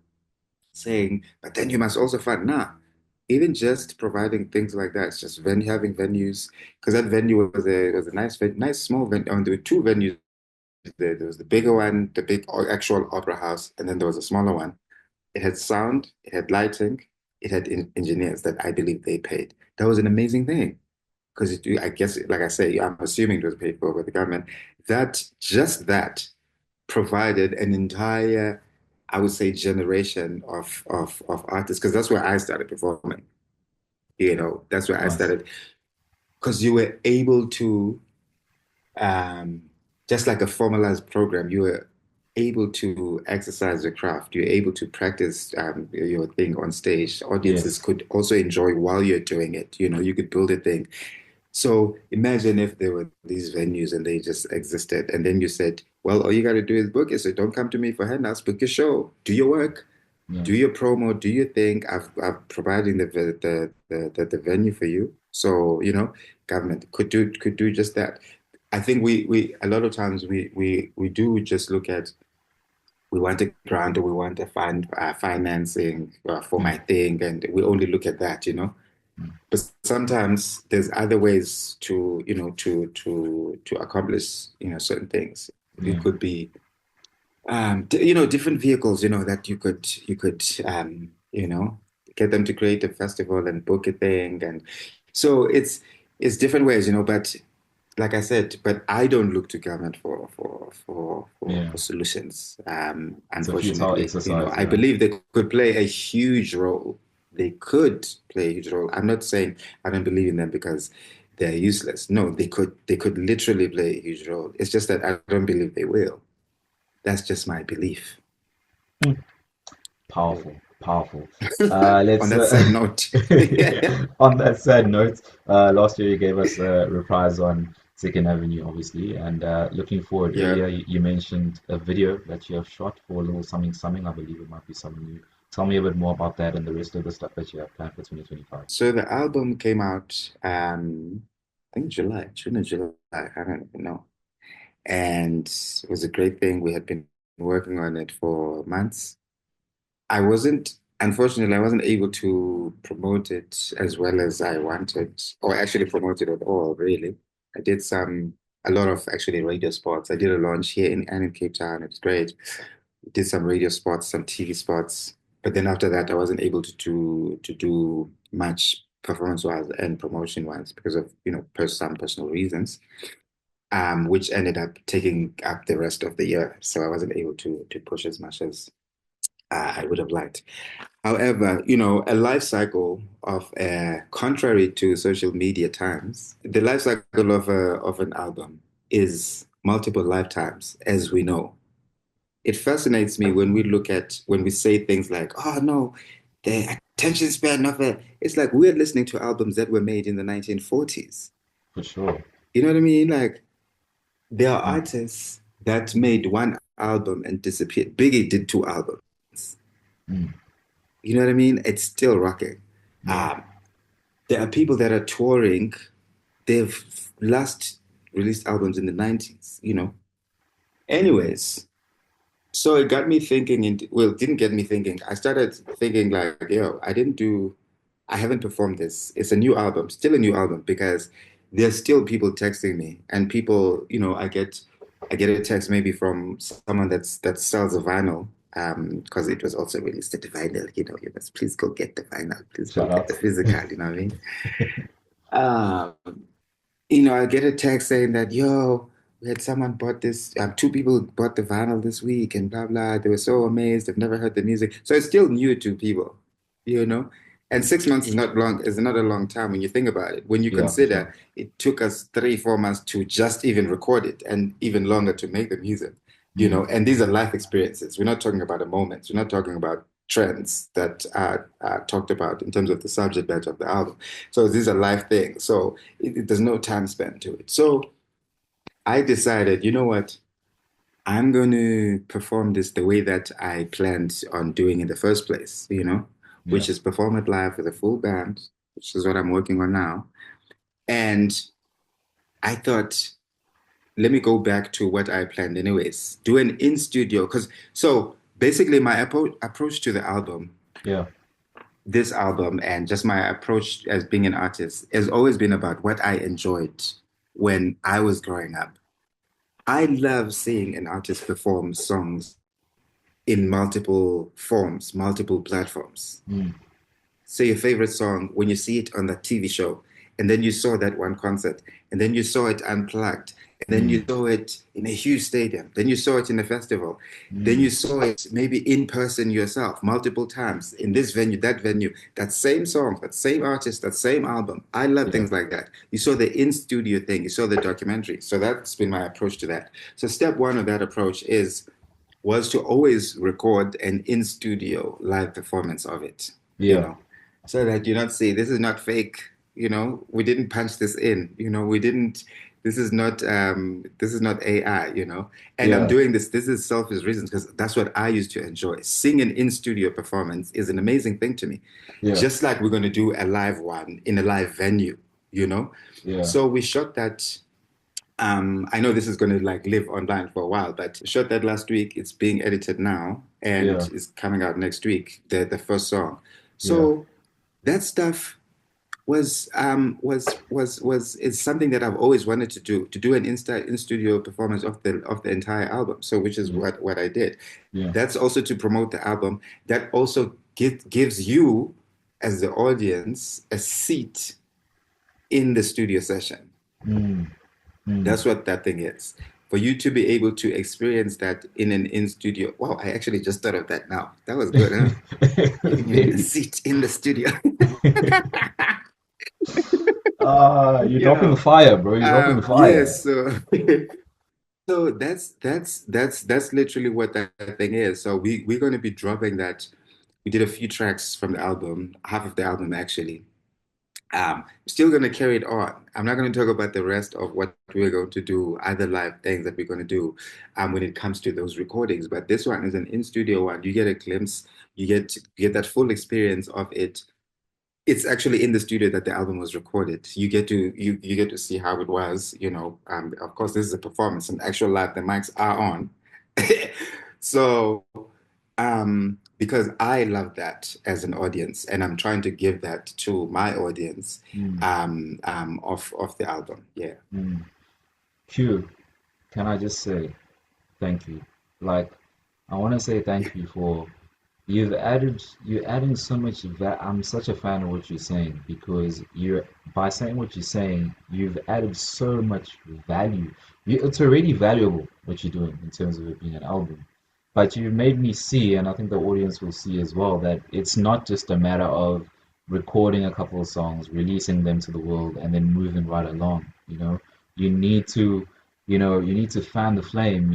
saying, but then you must also fund. Nah, even just providing things like that, it's just having venues, because that venue was a nice small venue. There were two venues there was the bigger one, the big actual opera house, and then there was a smaller one. It had sound, it had lighting, it had engineers that I believe they paid. That was an amazing thing because I guess, like I say, I'm assuming it was paid for by the government. That provided an entire, I would say, generation of artists because that's where I started performing. That's where I Nice. started because you were able to um, just like a formalized program, you were able to exercise your craft. You're able to practice your thing on stage. Audiences Yes. could also enjoy while you're doing it. You could build a thing. So imagine if there were these venues and they just existed, and then you said, "Well, all you got to do is book it. So don't come to me for handouts. Book your show. Do your work. Yeah. Do your promo. Do your thing. I've providing the venue for you. So government could do just that. I think we a lot of times we do just look at we want a grant or we want a financing for Mm. my thing, and we only look at that. Mm. But sometimes there's other ways to accomplish certain things. It Yeah. could be different vehicles that you could get them to create a festival and book a thing, and so it's different ways. But like I said, but I don't look to government for Yeah. solutions. It's a futile Unfortunately, exercise, I believe they could play a huge role. They could play a huge role. I'm not saying I don't believe in them because they're useless. No, they could literally play a huge role. It's just that I don't believe they will. That's just my belief. Mm. Yeah. Powerful, powerful. On Let's that sad note. on that sad note, last year you gave us a reprise on Second Avenue, obviously, and looking forward. Yeah. Earlier, you mentioned a video that you have shot for a little something something. I believe it might be something new. Tell me a bit more about that and the rest of the stuff that you have planned for 2025. So the album came out, I think July, June or July. I don't even know. And it was a great thing. We had been working on it for months. Unfortunately, I wasn't able to promote it as well as I wanted, or actually promote it at all, really. I did a lot of actually radio spots. I did a launch here in Cape Town. It was great. Did some radio spots, some TV spots, but then after that, I wasn't able to do much performance-wise and promotion-wise because of, some personal reasons, which ended up taking up the rest of the year. So I wasn't able to push as much as I would have liked. However, a life cycle of contrary to social media times, the life cycle of an album is multiple lifetimes, as we know. It fascinates me when we say things like, "Oh no, the attention span of it." It's like we're listening to albums that were made in the 1940s. For sure. You know what I mean? Like there are Mm, artists that made one album and disappeared. Biggie did two albums. mm, You know what I mean? It's still rocking. yeah. Um, there are people that are touring. They've last released albums in the 90s. Anyways, so it got me thinking well, it didn't get me thinking. I started thinking like, yo, I haven't performed this. It's a new album, still a new album because there's still people texting me and people, I get a text maybe from someone that sells a vinyl, because it was also released at the vinyl, you must please go get the vinyl, please go Shout get out. the physical, you know what I mean? Um, I get a text saying that, yo, we had someone bought this, two people bought the vinyl this week and blah, blah. They were so amazed. They've never heard the music. So it's still new to people, you know? And 6 months is not a long time when you think about it. When you Yeah, for sure. consider it took us 3, 4 months to just even record it and even longer to make the music. Mm, And these are life experiences. We're not talking about a moment. We're not talking about trends that are talked about in terms of the subject matter of the album. So these are life things. So there's no time spent to it. So I decided, you know what? I'm going to perform this the way that I planned on doing in the first place, yeah. which is perform it live with a full band, which is what I'm working on now. And I thought, let me go back to what I planned anyways. Do an in studio, because so basically my approach to the album, Yeah. this album, and just my approach as being an artist has always been about what I enjoyed when I was growing up. I love seeing an artist perform songs in multiple forms, multiple platforms. Mm, Say your favorite song when you see it on that TV show, and then you saw that one concert, and then you saw it unplugged, and then you mm, saw it in a huge stadium, then you saw it in a festival, then you mm, saw it maybe in person yourself multiple times in this venue, that same song, that same artist, that same album. I love yeah. things like that. You saw the in studio thing, you saw the documentary. So that's been my approach to that. So step one of that approach was to always record an in studio live performance of it, you Yeah. know, so that you not see this is not fake, we didn't punch this in, we didn't, this is not AI. And I'm Yeah. doing this is selfish reasons because that's what I used to enjoy. Singing in studio performance is an amazing thing to me. Yeah. Just like we're going to do a live one in a live venue, you know. Yeah. So we shot that. I know this is going to like live online for a while, but we shot that last week. It's being edited now and Yeah. is coming out next week, the first song. Yeah. So that stuff was is something that I've always wanted to do an in studio performance of the entire album. So which is Mm, what I did. yeah. That's also to promote the album. That also gives you as the audience a seat in the studio session. Mm, mm. That's what that thing is. For you to be able to experience that in an in studio. Wow, I actually just thought of that now. That was good, huh? Giving you a Maybe. seat in the studio. You're dropping Yeah. fire, bro. You're dropping fire. Yes. So, so that's literally what that thing is. So we're going to be dropping that. We did a few tracks from the album, half of the album actually. Still going to carry it on. I'm not going to talk about the rest of what we're going to do, other live things that we're going to do, when it comes to those recordings. But this one is an in-studio one. You get a glimpse, you get that full experience of it. It's actually in the studio that the album was recorded. You get to see how it was. Of course, this is a performance, an actual live. The mics are on. So because I love that as an audience, and I'm trying to give that to my audience Mm, of the album. Yeah. mm. Q, can I just say thank you? Like, I want to say thank you for you're adding so much I'm such a fan of what you're saying because you're by saying what you're saying, you've added so much value. It's already valuable what you're doing in terms of it being an album. But you made me see, and I think the audience will see as well, that it's not just a matter of recording a couple of songs, releasing them to the world, and then moving right along. You need to, you need to fan the flame.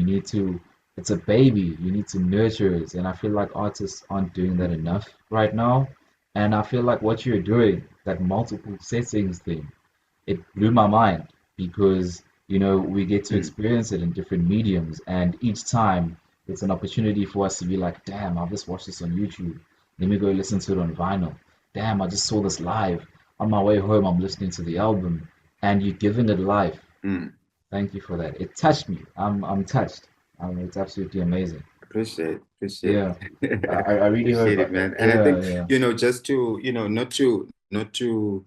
It's a baby. You need to nurture it. And I feel like artists aren't doing that enough right now. And I feel like what you're doing, that multiple settings thing, it blew my mind because we get to Mm. experience it in different mediums, and each time it's an opportunity for us to be like, damn, I just watched this on YouTube, let me go listen to it on vinyl. Damn, I just saw this live. On my way home I'm listening to the album, and you're giving it life. Mm. Thank you for that. It touched me. I'm touched. It's absolutely amazing. Appreciate. Yeah. I really hope Appreciate it, man. And I yeah, think, yeah. just to, not to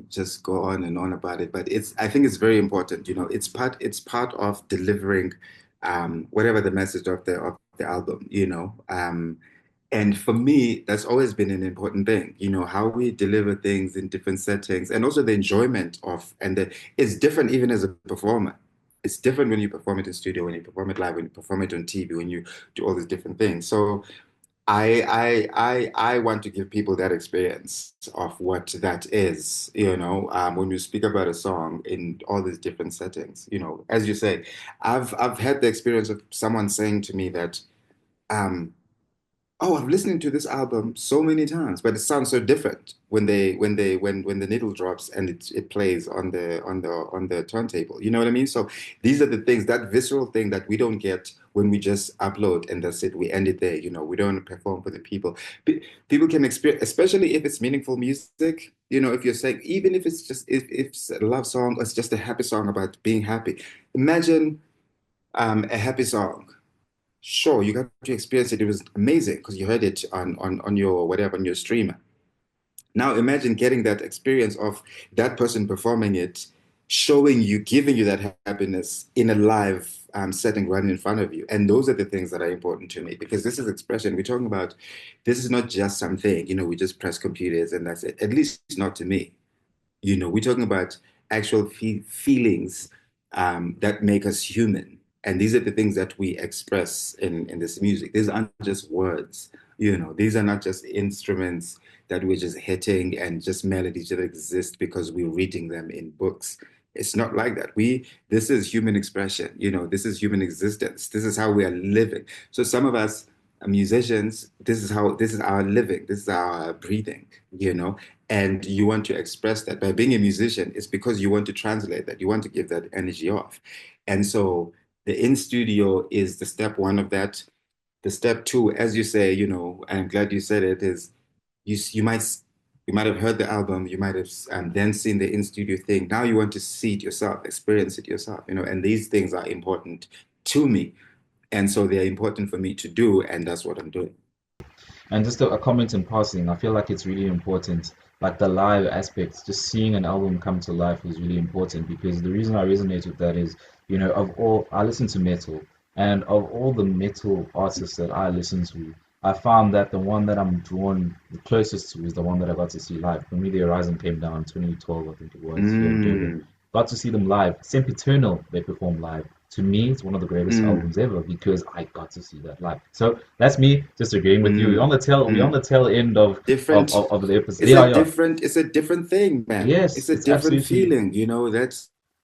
just go on and on about it, but I think it's very important. It's part of delivering whatever the message of the album. And for me, that's always been an important thing, how we deliver things in different settings and also the enjoyment it's different even as a performer. It's different when you perform it in studio, when you perform it live, when you perform it on TV, when you do all these different things. So I want to give people that experience of what that is, when you speak about a song in all these different settings, as you say, I've had the experience of someone saying to me that, um, oh, I've listened to this album so many times, but it sounds so different when the needle drops and it plays on the turntable. You know what I mean? So these are the things, that visceral thing that we don't get when we just upload and that's it. We end it there. We don't perform for the people. People can experience, especially if it's meaningful music. If you're saying, even if it's just if it's a love song or it's just a happy song about being happy. Imagine a happy song. Sure, you got to experience it. It was amazing because you heard it on your whatever, on your streamer. Now imagine getting that experience of that person performing it, showing you, giving you that happiness in a live setting right in front of you. And those are the things that are important to me because this is expression. We're talking about, this is not just something, we just press computers and that's it. At least not to me. We're talking about actual feelings that make us human. And these are the things that we express in this music. These aren't just words, these are not just instruments that we're just hitting and just melodies that exist because we're reading them in books. It's not like that. This is human expression, this is human existence. This is how we are living. So some of us musicians, this is our living, this is our breathing, and you want to express that by being a musician. It's because you want to translate that, you want to give that energy off. And so the in studio is the step one of that. The step two, as you say, and I'm glad you said it, is you might have heard the album, you might have then seen the in studio thing. Now you want to see it yourself, experience it yourself, and these things are important to me, and so they're important for me to do, and that's what I'm doing. And just a comment in passing, I feel like it's really important, like the live aspects, just seeing an album come to life is really important because the reason I resonate with that is, I listen to metal, and of all the metal artists that I listen to, I found that the one that I'm drawn the closest to is the one that I got to see live. For me, the Horizon came down 2012, I think it was, here in Durban. Mm, Got to see them live. Sempiternal, they performed live. To me, it's one of the greatest mm, albums ever because I got to see that live. So that's me just agreeing with you. mm, We're on mm. the tail end Different. of the episode. Yeah, yeah. It's a different thing, man. It's Yes, a it's different absolutely. feeling,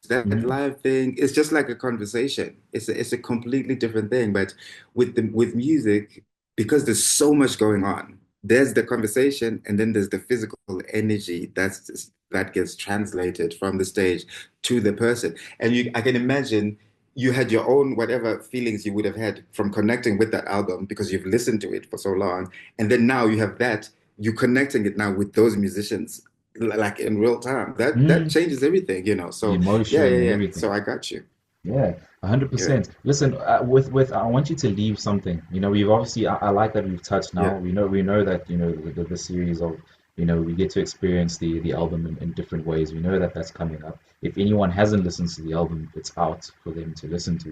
that Mhm. live thing. It's just like a conversation. It's a completely different thing. But with music, because there's so much going on, there's the conversation and then there's the physical energy that gets translated from the stage to the person. And I can imagine you had your own whatever feelings you would have had from connecting with that album because you've listened to it for so long. And then now you have that, you connecting it now with those musicians like in real time. That Mm. changes everything, The so yeah, emotion yeah, and yeah, everything. so I got you. Yeah, Yeah, 100%. Listen, with I want you to leave something. We've obviously I like that we've touched now. yeah. We know that the series of we get to experience the album in different ways. We know that that's coming up. If anyone hasn't listened to the album, it's out for them to listen to.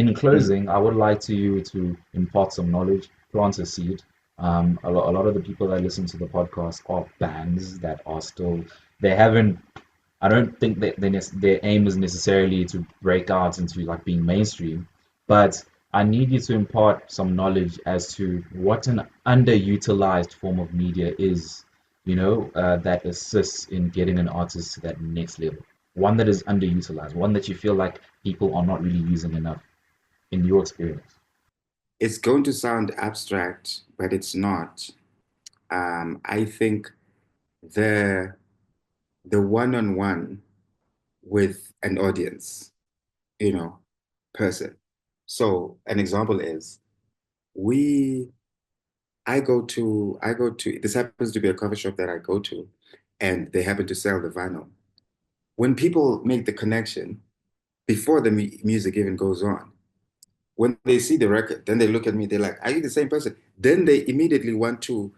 In Mm, closing, I would like to you to impart some knowledge, plant a seed. A lot of the people that listen to the podcast are bands that are still, they haven't, I don't think that their aim is necessarily to break out into like being mainstream, but I need you to impart some knowledge as to what an underutilized form of media is, that assists in getting an artist to that next level. One that is underutilized, one that you feel like people are not really using enough in your experience. It's going to sound abstract, but it's not. I think the the one-on-one with an audience, you know, person. So an example is we I go to this happens to be a coffee shop that I go to, and they happen to sell the vinyl. When people make the connection before the music even goes on, when they see the record, then they look at me, they're like, "Are you the same person?" Then they immediately want to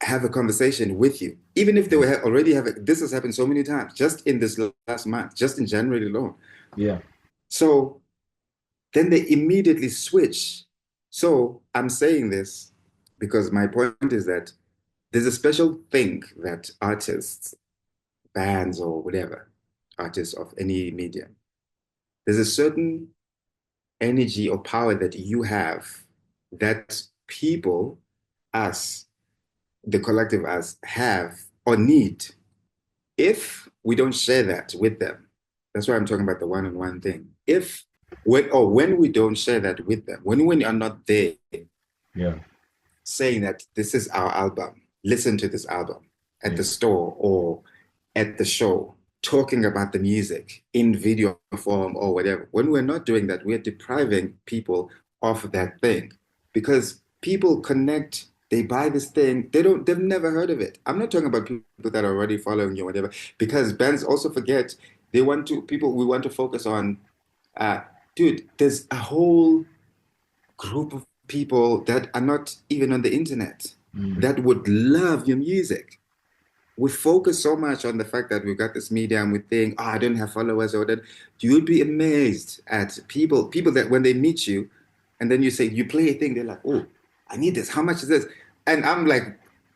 have a conversation with you, even if they were already have it. This has happened so many times, just in this last month, just in January alone. Yeah. So then they immediately switch. So I'm saying this because my point is that there's a special thing that artists, bands, or whatever, artists of any medium, there's a certain energy or power that you have that people, us, the collective us, have or need. If we don't share that with them, that's why I'm talking about the one-on-one thing. If when we don't share that with them, when we are not there Yeah. saying that this is our album, listen to this album at Yeah. the store or at the show, talking about the music in video form or whatever. When we're not doing that, we're depriving people of that thing because people connect. They buy this thing. They've never heard of it. I'm not talking about people that are already following you or whatever, because bands also forget we want to focus on, uh, dude, there's a whole group of people that are not even on the internet Mm. that would love your music. We focus so much on the fact that we've got this media and we think, oh, I don't have followers or that. You'd be amazed at people that when they meet you and then you say, you play a thing, they're like, oh, I need this. How much is this? And I'm like,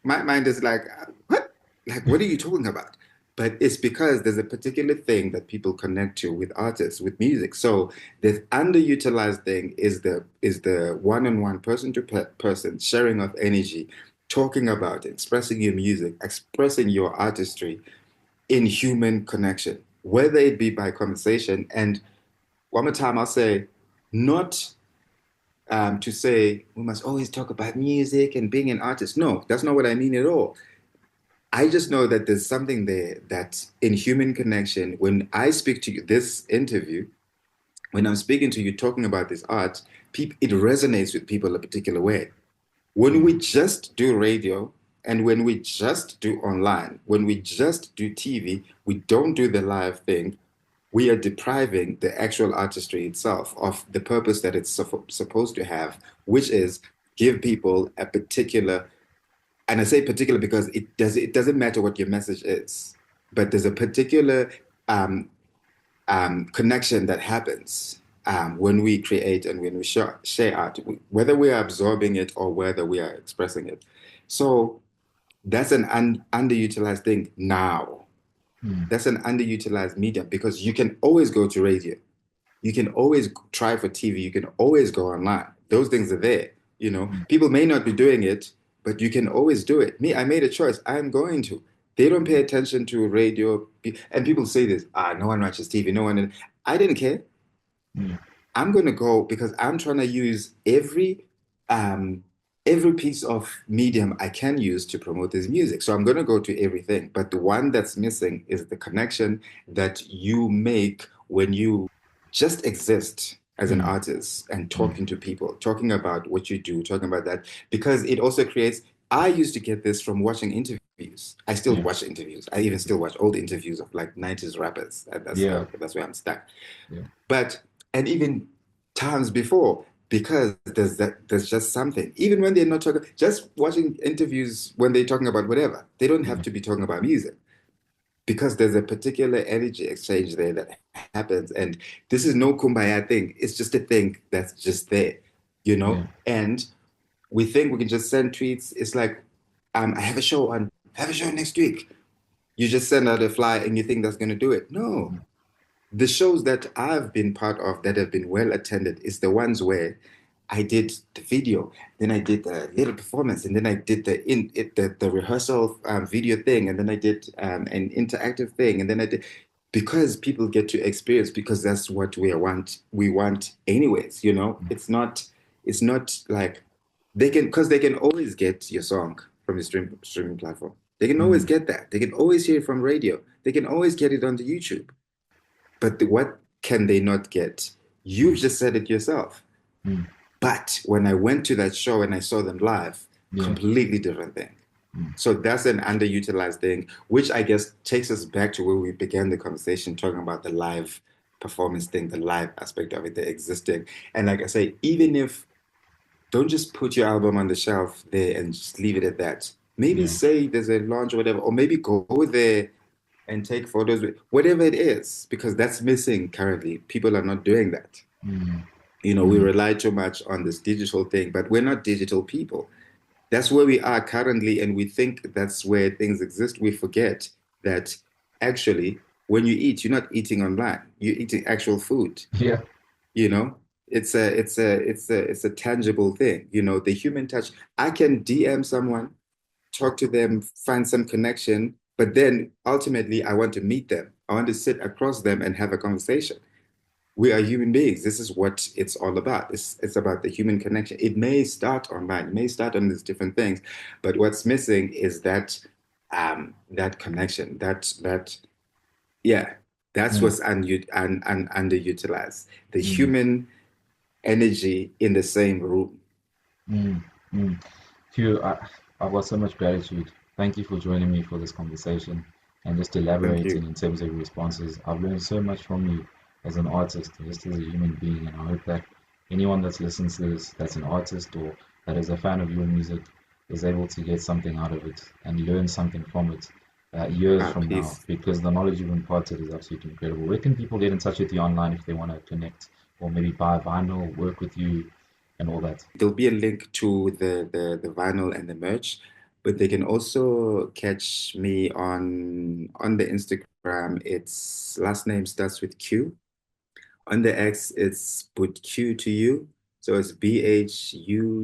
my mind is like, what? Like, what are you talking about? But it's because there's a particular thing that people connect to with artists, with music. So the underutilized thing is the one-on-one, person sharing of energy, talking about, expressing your music, expressing your artistry in human connection, whether it be by conversation. And one more time, I'll say, not to say we must always talk about music and being an artist. No, that's not what I mean at all. I just know that there's something there that in human connection, when I speak to you, this interview, when I'm speaking to you, talking about this art, it resonates with people a particular way. When we just do radio and when we just do online, when we just do TV, we don't do the live thing, we are depriving the actual artistry itself of the purpose that it's supposed to have, which is give people a particular, and I say particular because it doesn't matter what your message is, but there's a particular connection that happens when we create and when we share art, whether we are absorbing it or whether we are expressing it. So that's an underutilized thing now. Mm. That's an underutilized medium because you can always go to radio. You can always try for TV. You can always go online. Those things are there. Mm. People may not be doing it, but you can always do it. Me, I made a choice. I'm going to. They don't pay attention to radio. And people say this, no one watches TV. No one. I didn't care. Mm. I'm going to go because I'm trying to use um, every piece of medium I can use to promote this music. So I'm going to go to everything. But the one that's missing is the connection that you make when you just exist as an Mm. artist and Mm. talking to people, talking about what you do, talking about that, because it also creates. I used to get this from watching interviews. I still Yeah. watch interviews. I even still watch old interviews of like 90s rappers. Yeah. That's where I'm stuck. Yeah. But and even times before, because there's just something. Even when they're not talking, just watching interviews when they're talking about whatever, they don't have Yeah. to be talking about music because there's a particular energy exchange there that happens. And this is no kumbaya thing. It's just a thing that's just there. Yeah. And We think we can just send tweets. It's like, I have a show next week. You just send out a fly and you think that's going to do it. No, the shows that I've been part of that have been well attended is the ones where I did the video, then I did the little performance, and then I did the rehearsal video thing, and then I did an interactive thing, and then I did because people get to experience because that's what we want anyways, you know. It's not like they can because they can always get your song from the streaming platform. They can always Mm, get that. They can always hear it from radio. They can always get it on the YouTube. But what can they not get? You've mm, just said it yourself. mm. But when I went to that show and I saw them live, Yeah. completely different thing. Mm, So that's an underutilized thing, which I guess takes us back to where we began the conversation, talking about the live performance thing, the live aspect of it, the existing. And like I say, even if don't just put your album on the shelf there and just leave it at that. Maybe yeah. say there's a launch or whatever, or maybe go there and take photos with whatever it is, because that's missing currently. People are not doing that. Mm, You know, we mm, rely too much on this digital thing, but we're not digital people. That's where we are currently, and we think that's where things exist. We forget that actually, when you eat, you're not eating online. You're eating actual food. yeah. You know, it's a tangible thing. You know, the human touch. I can DM someone, talk to them, find some connection, but then ultimately I want to meet them. I want to sit across them and have a conversation. We are human beings. This is what it's all about. It's about the human connection. It may start online, it may start on these different things, but what's missing is that connection. That yeah, that's Mm, what's underutilized. The mm, human energy in the same room. mm, mm. Hugh, I've got so much gratitude. Thank you for joining me for this conversation and just Thank elaborating you. in terms of your responses. I've learned so much from you as an artist, just as a human being, and I hope that anyone that's listening to this, that's an artist or that is a fan of your music, is able to get something out of it and learn something from it years Ah, from now, peace. because the knowledge you've imparted is absolutely incredible. Where can people get in touch with you online if they want to connect or maybe buy vinyl, work with you, and all that? There'll be a link to the vinyl and the merch, but they can also catch me on the Instagram. Its last name starts with Q. On the X, it's put Q to you. So it's BHUTQU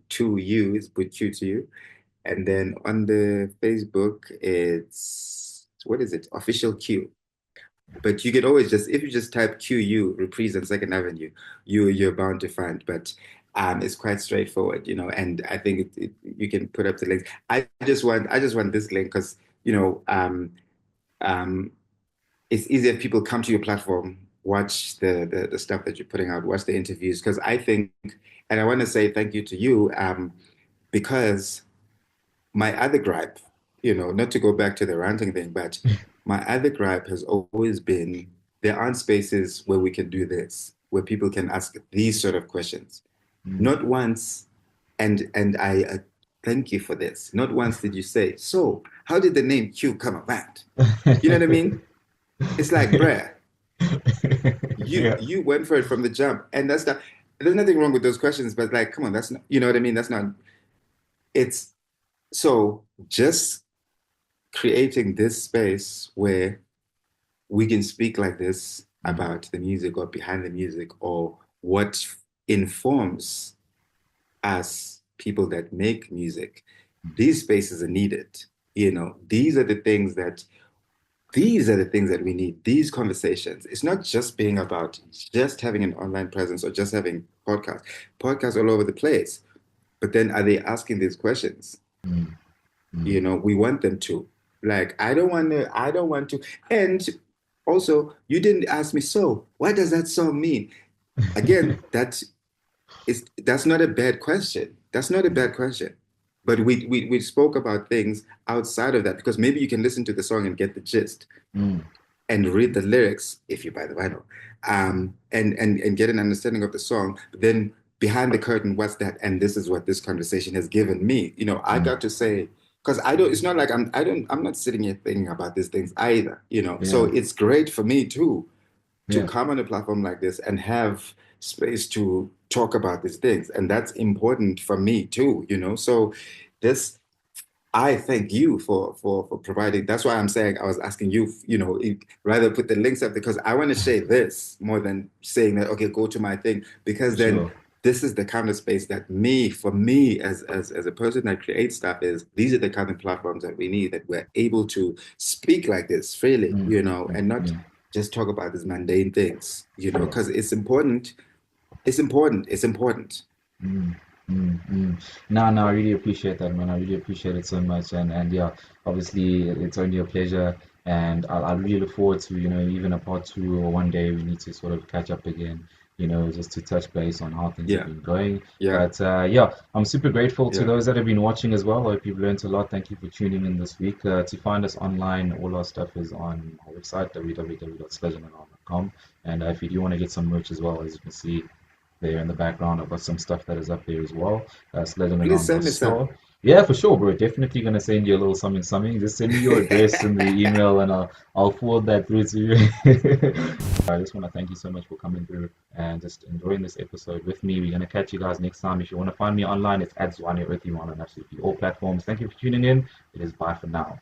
to you. It's put Q to you. And then on the Facebook, it's what is it? Official Q. But you can always just if you just type QU Reprise on Second Avenue, you're bound to find. But it's quite straightforward, you know. And I think you can put up the links. I just want this link because you know um, it's easier if people come to your platform, watch the stuff that you're putting out, watch the interviews. Because I think, and I want to say thank you to you because my other gripe, you know, not to go back to the ranting thing, but my other gripe has always been there aren't spaces where we can do this, where people can ask these sort of questions. Mm. Not once, and I thank you for this. Not once did you say, so how did the name Q come about? You know what I mean? It's like, bruh, Yeah. you went for it from the jump, and that's not. There's nothing wrong with those questions, but like, come on, that's not. You know what I mean? That's not. It's so just creating this space where we can speak like this Mm, about the music or behind the music or what informs us people that make music. These spaces are needed. You know, these are the things that we need, these conversations. It's not just being about just having an online presence or just having podcasts all over the place. But then are they asking these questions? mm, mm. You know, we want them to. Like, I don't want to. And also, you didn't ask me, so what does that song mean? Again, that's not a bad question. That's not a bad question. But we spoke about things outside of that because maybe you can listen to the song and get the gist Mm, and read the lyrics if you buy the vinyl, and get an understanding of the song. But then behind the curtain, what's that? And this is what this conversation has given me. You know, I mm. got to say because I don't. It's not like I'm not sitting here thinking about these things either. You know, so Yeah, it's great for me too to yeah. come on a platform like this and have space to talk about these things. And that's important for me too, you know. So this I thank you for providing. That's why I'm saying I was asking you, you know, rather put the links up because I want to share this more than saying that, okay, go to my thing, because For then sure. this is the kind of space that for me as a person that creates stuff is these are the kind of platforms that we need, that we're able to speak like this freely, Mm, you know, mm, and not mm, just talk about these mundane things, you know, sure. because it's important. It's important. It's important. Mm, No, no, I really appreciate that, man. I really appreciate it so much, and yeah, obviously it's only a pleasure, and I really look forward to, even a part two, or one day we need to sort of catch up again, just to touch base on how things have Yeah. been going. Yeah. But yeah, I'm super grateful to Yeah. those that have been watching as well. I hope you've learned a lot. Thank you for tuning in this week. To find us online, all our stuff is on our website, www.sledgeunderground.com. And if you do want to get some merch as well, as you can see there in the background. I've got some stuff that is up there as well. Sled Please Underground send me some. store. Yeah, for sure, bro. Definitely gonna send you a little something, something. Just send me your address in the email, and I'll forward that through to you. I just want to thank you so much for coming through and just enjoying this episode with me. We're gonna catch you guys next time. If you want to find me online, it's at Zwane with you on Nasiphi, all platforms. Thank you for tuning in. It is bye for now.